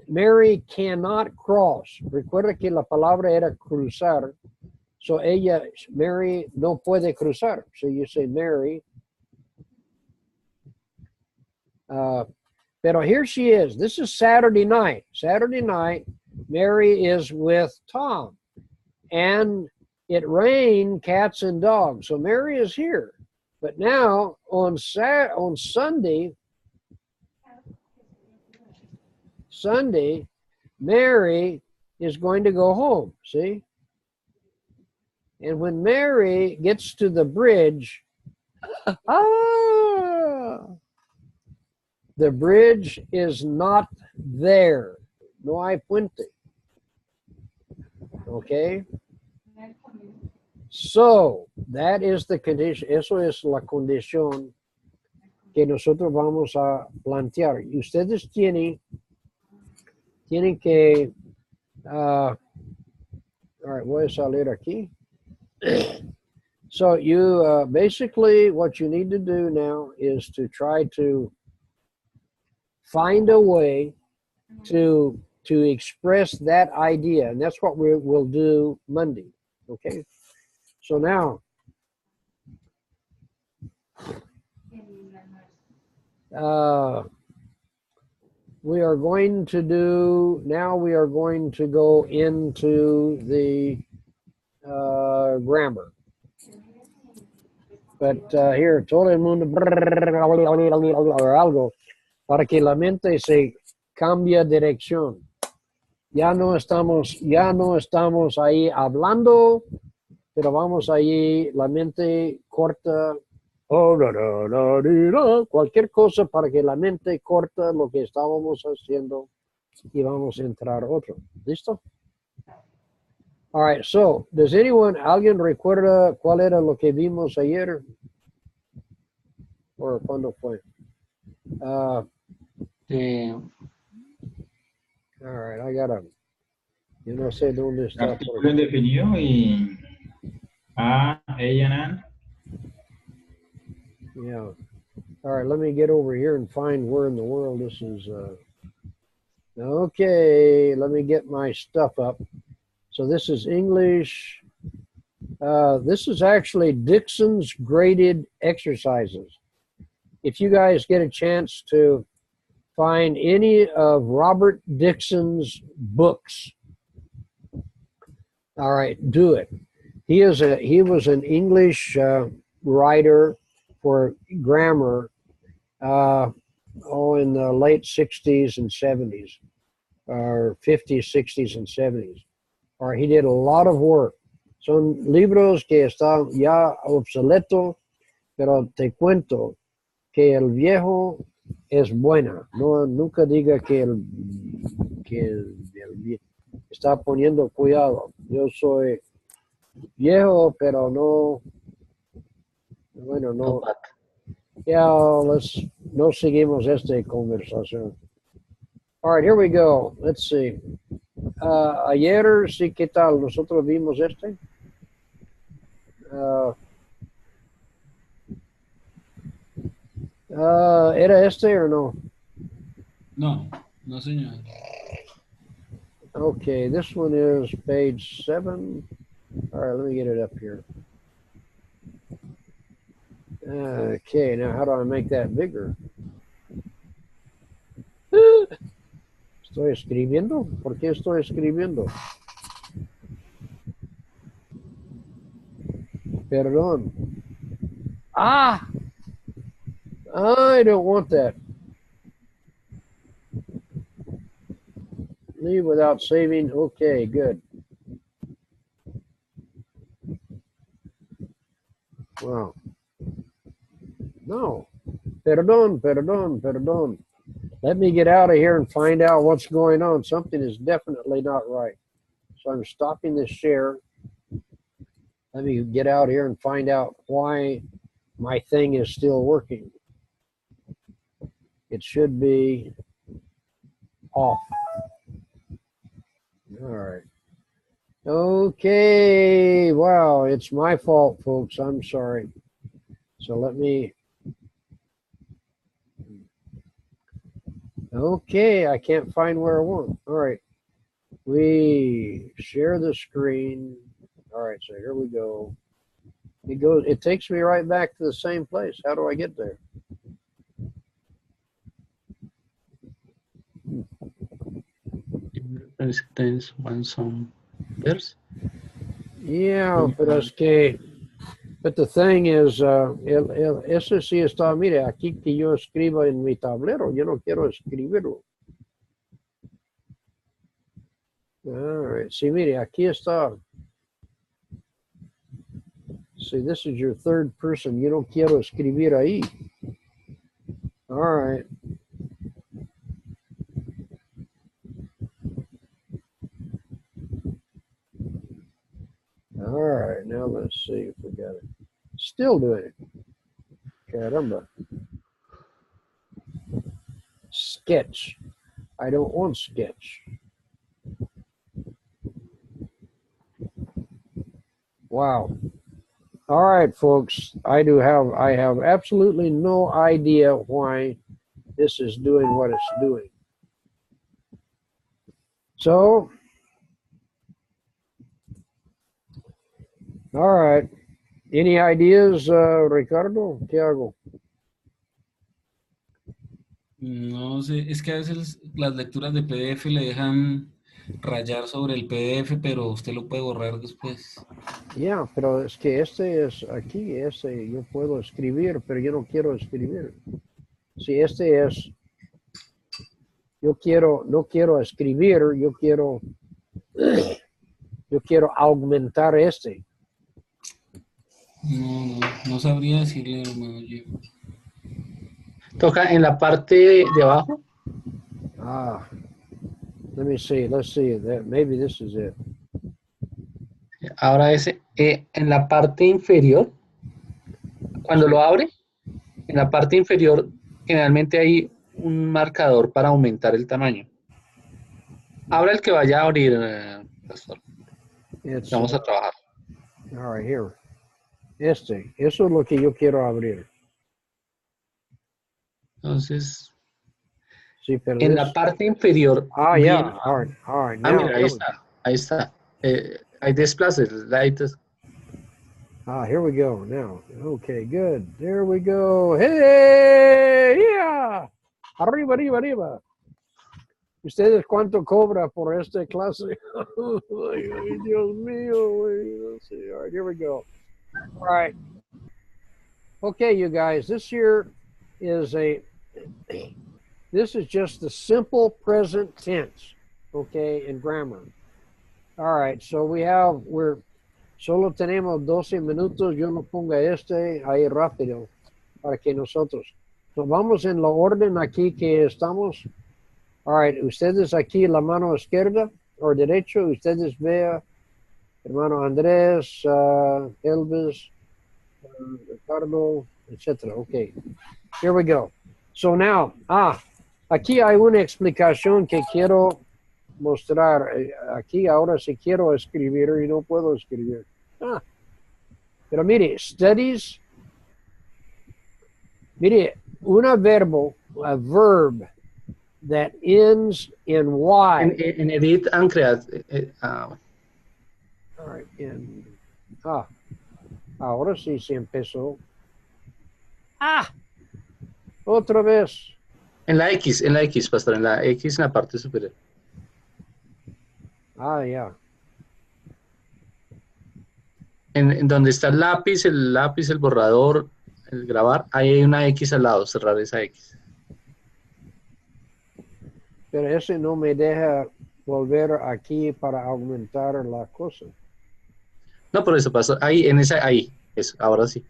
[SPEAKER 1] Mary cannot cross. Recuerda que la palabra era cruzar. So Mary no puede cruzar. So you say Mary Pero here she is. This is Saturday night. Saturday night, Mary is with Tom. And it rained cats and dogs. So Mary is here. But now on Sunday, Mary is going to go home. See? And when Mary gets to the bridge, the bridge is not there. No hay puente. Okay? So, that is the condition. Eso es la condición que nosotros vamos a plantear. Y ustedes tienen que... all right, voy a salir aquí. So, you basically, what you need to do now is to try to find a way to express that idea, and that's what we'll do Monday. Okay, so now we are going to go into the grammar. But here, todo el mundo algo para que la mente se cambie dirección. Ya no estamos ahí hablando, pero vamos allí, la mente corta, cualquier cosa para que la mente corta lo que estábamos haciendo y vamos a entrar otro. ¿Listo? All right, so, ¿alguien recuerda cuál era lo que vimos ayer? ¿O cuándo fue? All right, yo no sé dónde está.
[SPEAKER 5] Artículo indefinido y and.
[SPEAKER 1] Yeah. All right, let me get over here and find where in the world this is. Okay, let me get my stuff up. So this is English. This is actually Dixon's graded exercises. If you guys get a chance to find any of Robert Dixon's books, all right, do it. He was an English writer for grammar in the late 60s and 70s, or 50s, 60s, and 70s. Or he did a lot of work. Son libros que están ya obsoletos, pero te cuento que el viejo es buena. No, nunca diga que el viejo está poniendo cuidado. Yo soy viejo, pero no. Bueno, no. Ya, no seguimos esta conversación. All right, here we go. Let's see. Ayer, sí, ¿qué tal? Nosotros vimos este. ¿Era este o no?
[SPEAKER 2] No, señor.
[SPEAKER 1] Okay, this one is page 7. All right, let me get it up here. Okay, now how do I make that bigger? ¿Estoy escribiendo? ¿Por qué estoy escribiendo? Perdón. I don't want that. Leave without saving. Okay, good. Wow. No. Perdón. Let me get out of here and find out what's going on. Something is definitely not right. So I'm stopping this share. Let me get out here and find out why my thing is still working. It should be off. All right. Okay. Wow, it's my fault, folks. I'm sorry. So let me... Okay, I can't find where I want. All right. We share the screen. All right, so here we go. It takes me right back to the same place. How do I get there?
[SPEAKER 3] Presidents want some verse.
[SPEAKER 1] Yeah, pero es que, but the thing is, eso sí está, mire, aquí que yo escribo en mi tablero, yo no quiero escribirlo. All right, sí, mire, aquí está. See, this is your third person, yo no quiero escribir ahí. All right. All right, now let's see if we got it. Still doing it. Caramba. Sketch. I don't want sketch. Wow. All right, folks. I have absolutely no idea why this is doing what it's doing. So, all right. Any ideas, Ricardo? ¿Qué hago?
[SPEAKER 2] No sé, es que a veces las lecturas de PDF le dejan rayar sobre el PDF, pero usted lo puede borrar después.
[SPEAKER 1] Ya, pero es que este es aquí, este yo puedo escribir, pero yo no quiero escribir. Si este es, no quiero escribir, yo quiero aumentar este.
[SPEAKER 2] No sabría decirle, hermano.
[SPEAKER 3] Toca en la parte de abajo.
[SPEAKER 1] Ah, let's see, maybe this is it.
[SPEAKER 3] Ahora ese, en la parte inferior, cuando lo abre, en la parte inferior generalmente hay un marcador para aumentar el tamaño. Abra el que vaya a abrir, pastor. Vamos a trabajar.
[SPEAKER 1] All right, here. Eso es lo que yo quiero abrir.
[SPEAKER 3] Entonces,
[SPEAKER 1] Sí, pero
[SPEAKER 3] en la parte inferior.
[SPEAKER 1] Ah, yeah, all right. Now,
[SPEAKER 3] Mira, ahí está. Hay desplaces,
[SPEAKER 1] here we go now. Okay, good. There we go. Hey, yeah. Arriba. ¿Ustedes cuánto cobra por esta clase? Ay, Dios mío. Let's see. All right, here we go. All right. Okay, you guys, this here is this is just the simple present tense, okay, in grammar. All right, so solo tenemos 12 minutos. Yo no ponga ahí rápido para que nosotros. Nos vamos en la orden aquí que estamos. All right, ustedes aquí la mano izquierda o derecho, ustedes vean, hermano Andrés, Elvis, Ricardo, etc. Okay, here we go. So now, aquí hay una explicación que quiero mostrar. Aquí ahora sí quiero escribir y no puedo escribir. Pero mire, studies. Mire, a verb that ends in Y.
[SPEAKER 3] En edit and create.
[SPEAKER 1] All right, ahora sí se empezó. Otra vez.
[SPEAKER 3] En la X, pastor, en la X en la parte superior.
[SPEAKER 1] Ya.
[SPEAKER 3] En donde está el lápiz, el borrador, el grabar, ahí hay una X al lado, cerrar esa X.
[SPEAKER 1] Pero ese no me deja volver aquí para aumentar la cosa.
[SPEAKER 3] No, por eso, pastor, ahí, eso, ahora sí.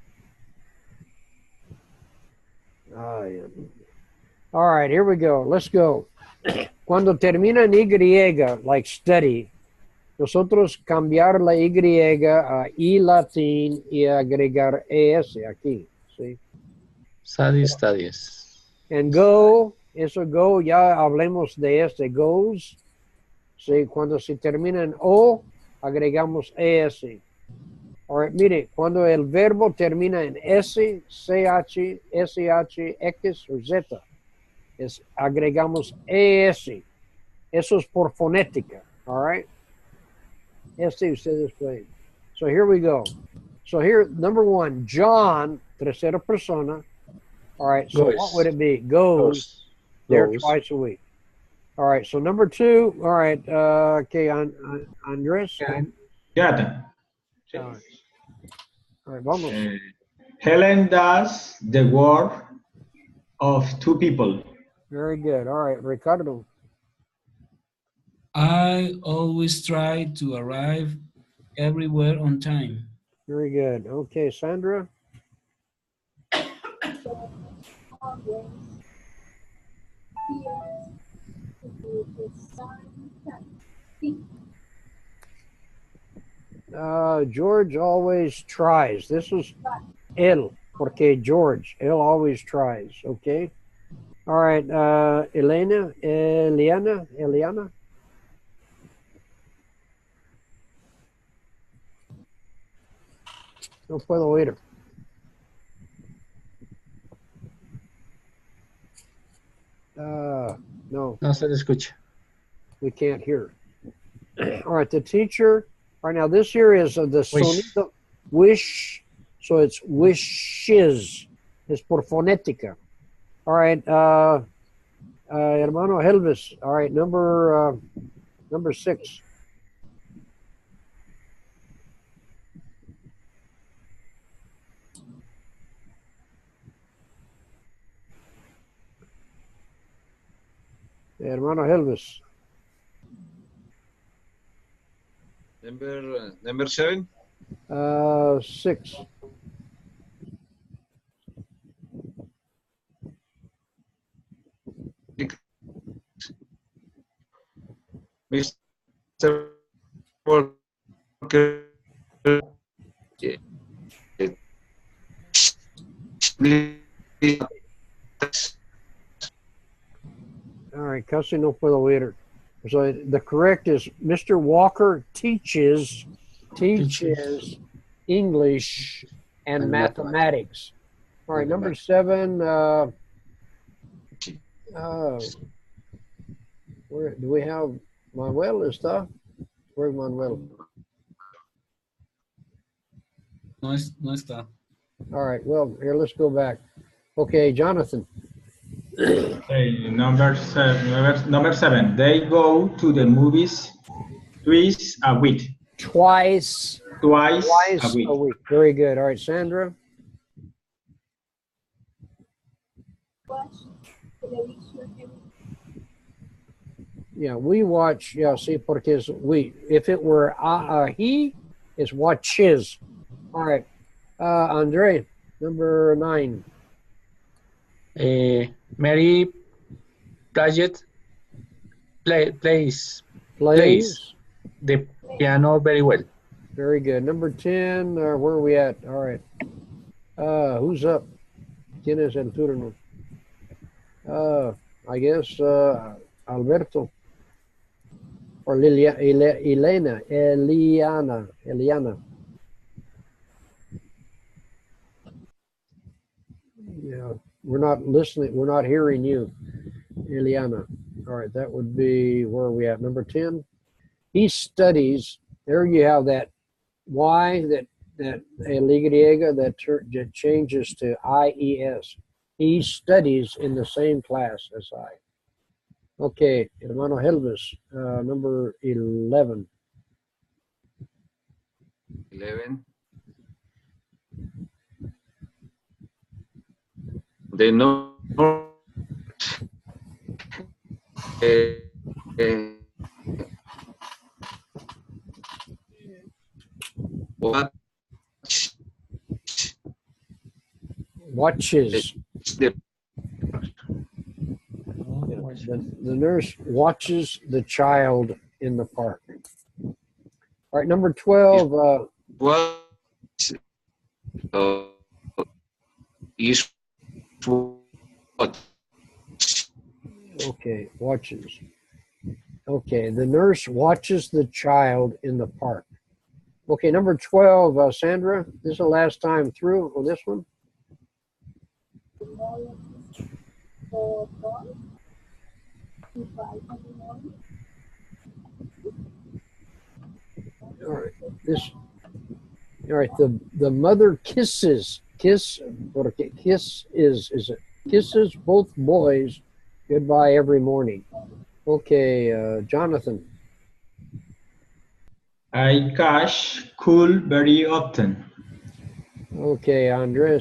[SPEAKER 1] All right, here we go. Let's go. Cuando termina en Y, like study, nosotros cambiar la Y a I latín y agregar ES aquí, ¿sí?
[SPEAKER 3] Studies.
[SPEAKER 1] En go, ya hablemos de goes. ¿Sí? Cuando se termina en O, agregamos ES. All right, mire, cuando el verbo termina en S, CH, SH, X o Z, agregamos ES. Eso es por fonética, all right? Ustedes pueden. So here we go. So here, number one, John, tercera persona. All right, so what would it be? Goes there twice a week. All right, so number 2. All right, okay, Andres.
[SPEAKER 5] Jonathan.
[SPEAKER 1] All right, all right, vamos.
[SPEAKER 5] Helen does the work of two people.
[SPEAKER 1] Very good. All right, Ricardo.
[SPEAKER 2] I always try to arrive everywhere on time.
[SPEAKER 1] Very good. Okay, Sandra.
[SPEAKER 4] Always fears to do the sun thing.
[SPEAKER 1] George always tries. This is él, porque George. Él always tries. Okay. All right, Eliana. No puedo oír. No,
[SPEAKER 3] No se le escucha.
[SPEAKER 1] we can't hear. All right, the teacher. All right, now this here is the
[SPEAKER 3] Wish.
[SPEAKER 1] sonido wish. So it's wishes. It's por fonética. All right, hermano Helvis. All right, number 6. Hermano Helvis.
[SPEAKER 6] Number 7.
[SPEAKER 1] 6.
[SPEAKER 6] Mr. Walker.
[SPEAKER 1] All right, casi no puedo oír. So the correct is Mr. Walker teaches English and mathematics. All right, number 7. Where do we have Manuel? Está? Where's Manuel?
[SPEAKER 2] No está.
[SPEAKER 1] All right, well, here, let's go back. Okay, Jonathan.
[SPEAKER 5] Okay, number 7. They go to the movies twice a week.
[SPEAKER 1] Twice
[SPEAKER 5] A week.
[SPEAKER 1] a week. Very good. All right, Sandra.
[SPEAKER 4] Watch television every
[SPEAKER 1] Yeah, we watch. Yeah, see, porque es we. If it were he, it's watches. All right, Andre, number 9.
[SPEAKER 3] Mary Plaget plays the piano very well.
[SPEAKER 1] Very good. Number 10. Where are we at? All right. Who's up? ¿Quién es el turno? I guess Alberto or Eliana. Yeah, we're not listening. We're not hearing you, Eliana. All right, that would be, where are we at? Number 10. He studies. There you have that Y, that Ligriega, that changes to IES. He studies in the same class as I. Okay, hermano Helvis, number 11.
[SPEAKER 6] 11. They know what
[SPEAKER 1] Watches.
[SPEAKER 6] the
[SPEAKER 1] The nurse watches the child in the park. All right, number 12.
[SPEAKER 6] what is what
[SPEAKER 1] Okay, watches. Okay, the nurse watches the child in the park. Okay, number 12, Sandra. This is the last time through on this one.
[SPEAKER 4] morning for boys to buy every morning.
[SPEAKER 1] All right, this. All right, the mother kisses kisses both boys goodbye every morning. Okay, Jonathan.
[SPEAKER 5] I cash cool very often.
[SPEAKER 1] Okay, Andre.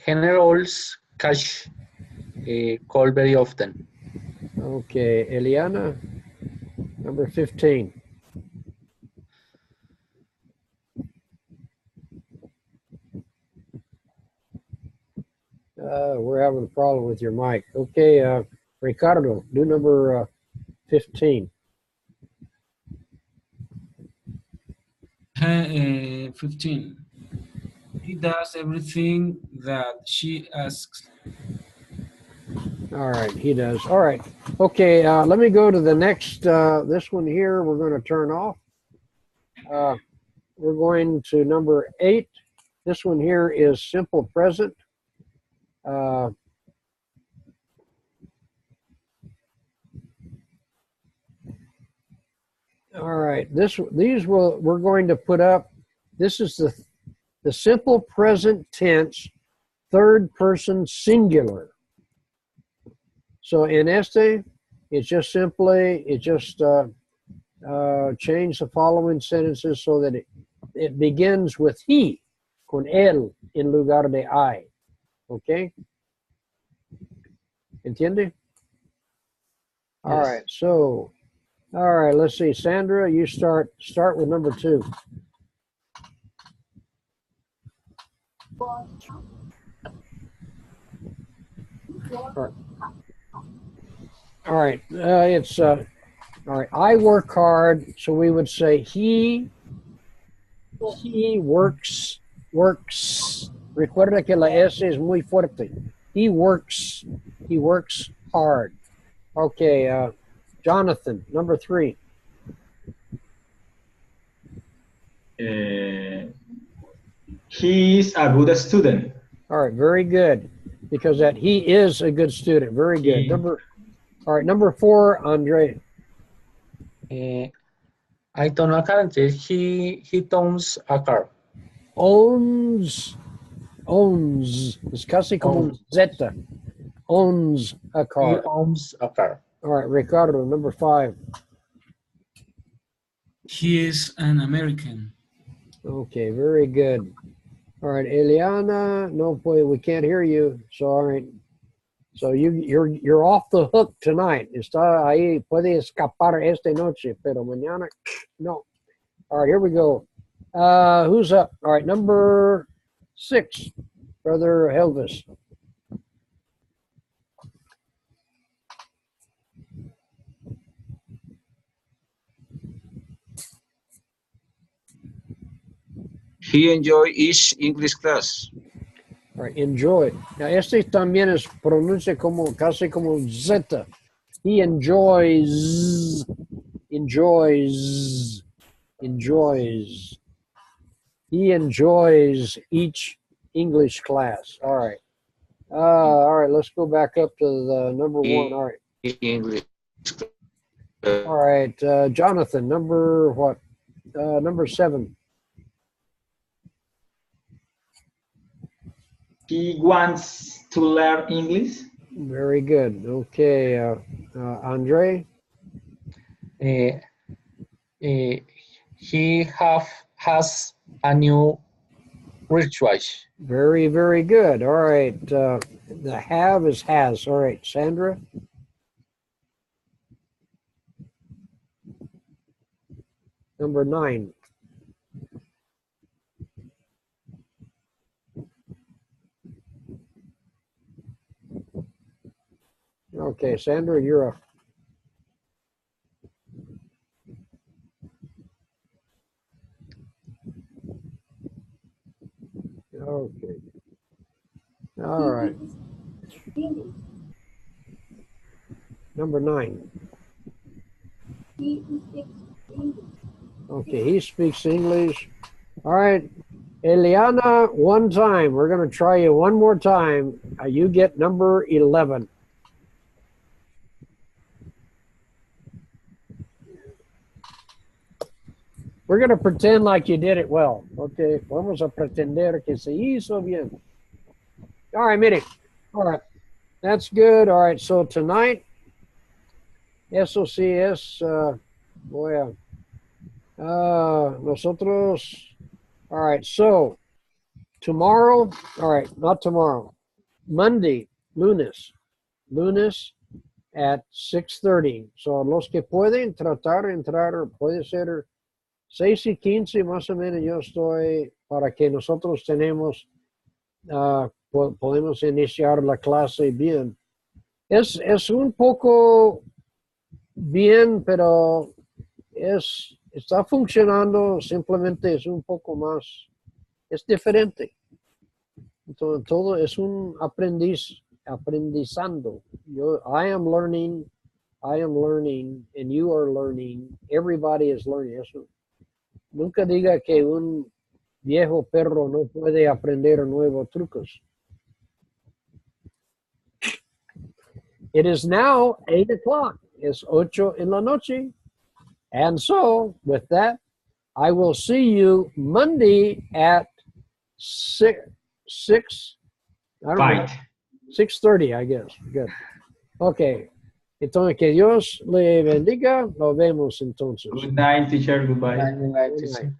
[SPEAKER 3] Generals catch cold very often.
[SPEAKER 1] Okay, Eliana, number 15. We're having a problem with your mic. Okay, Ricardo, do number 15.
[SPEAKER 2] 15. He does everything that she asks.
[SPEAKER 1] All right, he does. All right. Okay, let me go to the next. This one here, we're going to turn off. We're going to number 8. This one here is simple present. All right, we're going to put up. This is the simple present tense, third person singular. So in este, it's just simply change the following sentences so that it begins with he, con él en lugar de I. Okay? Entiende? All
[SPEAKER 5] Yes.
[SPEAKER 1] right. So, all right. Let's see. Sandra, you start with number 2.
[SPEAKER 4] Was
[SPEAKER 1] All right. It's all right. I work hard, so we would say he works. Recuerda que la S es muy fuerte. He works hard. Okay, Jonathan, number 3.
[SPEAKER 5] He is a good student.
[SPEAKER 1] All right, very good. Because that he is a good student. Very good. Number 4, Andre.
[SPEAKER 3] I don't know currently. He owns a car.
[SPEAKER 1] Owns. Es casi como un Z. Owns a
[SPEAKER 3] He
[SPEAKER 1] car.
[SPEAKER 3] owns a car.
[SPEAKER 1] All right, Ricardo, number 5.
[SPEAKER 2] He is an American.
[SPEAKER 1] Okay, very good. All right, Eliana, no, boy, we can't hear you. So, all right. So you're off the hook tonight. Está ahí, puede escapar esta noche, pero mañana, no. All right, here we go. Who's up? All right, number 6, Brother Elvis.
[SPEAKER 6] He enjoy each English class.
[SPEAKER 1] All right, enjoy. Now, este también es pronuncia como casi como Z. He enjoys. He enjoys each English class. All right. All right, let's go back up to the number 1. All right.
[SPEAKER 6] English.
[SPEAKER 1] All right, Jonathan, number what? Number 7.
[SPEAKER 5] He wants to learn English.
[SPEAKER 1] Very good. Okay, Andre.
[SPEAKER 3] He has a new wristwatch.
[SPEAKER 1] Very, very good. All right, the have is has. All right, Sandra. Number 9. Okay, Sandra, you're up. Okay. All right.
[SPEAKER 4] English.
[SPEAKER 1] Number 9.
[SPEAKER 4] He speaks English.
[SPEAKER 1] Okay, he speaks English. All right. Eliana, one time. We're going to try you one more time. You get number 11. We're going to pretend like you did it well. Okay, vamos a pretender que se hizo bien. All right, mire. All right. That's good. All right. So tonight, eso sí es, voy a, nosotros, all right. So tomorrow, all right, not tomorrow, Monday, lunes at 6:30. So los que pueden tratar de entrar, puede ser 6:15 más o menos. Yo estoy para que nosotros tenemos, podemos iniciar la clase bien. Es un poco bien, pero está funcionando, simplemente es un poco más, es diferente. Entonces, todo es un aprendizando. I am learning, and you are learning, everybody is learning. Eso. Nunca diga que un viejo perro no puede aprender nuevos trucos. It is now 8 o'clock. It's 8 en la noche. And so, with that, I will see you Monday at 6 I don't know, 6:30, I guess. Good. Okay. Entonces, que Dios le bendiga. Nos vemos entonces.
[SPEAKER 5] Good night, teacher. Goodbye.
[SPEAKER 3] Good night,
[SPEAKER 1] Good night.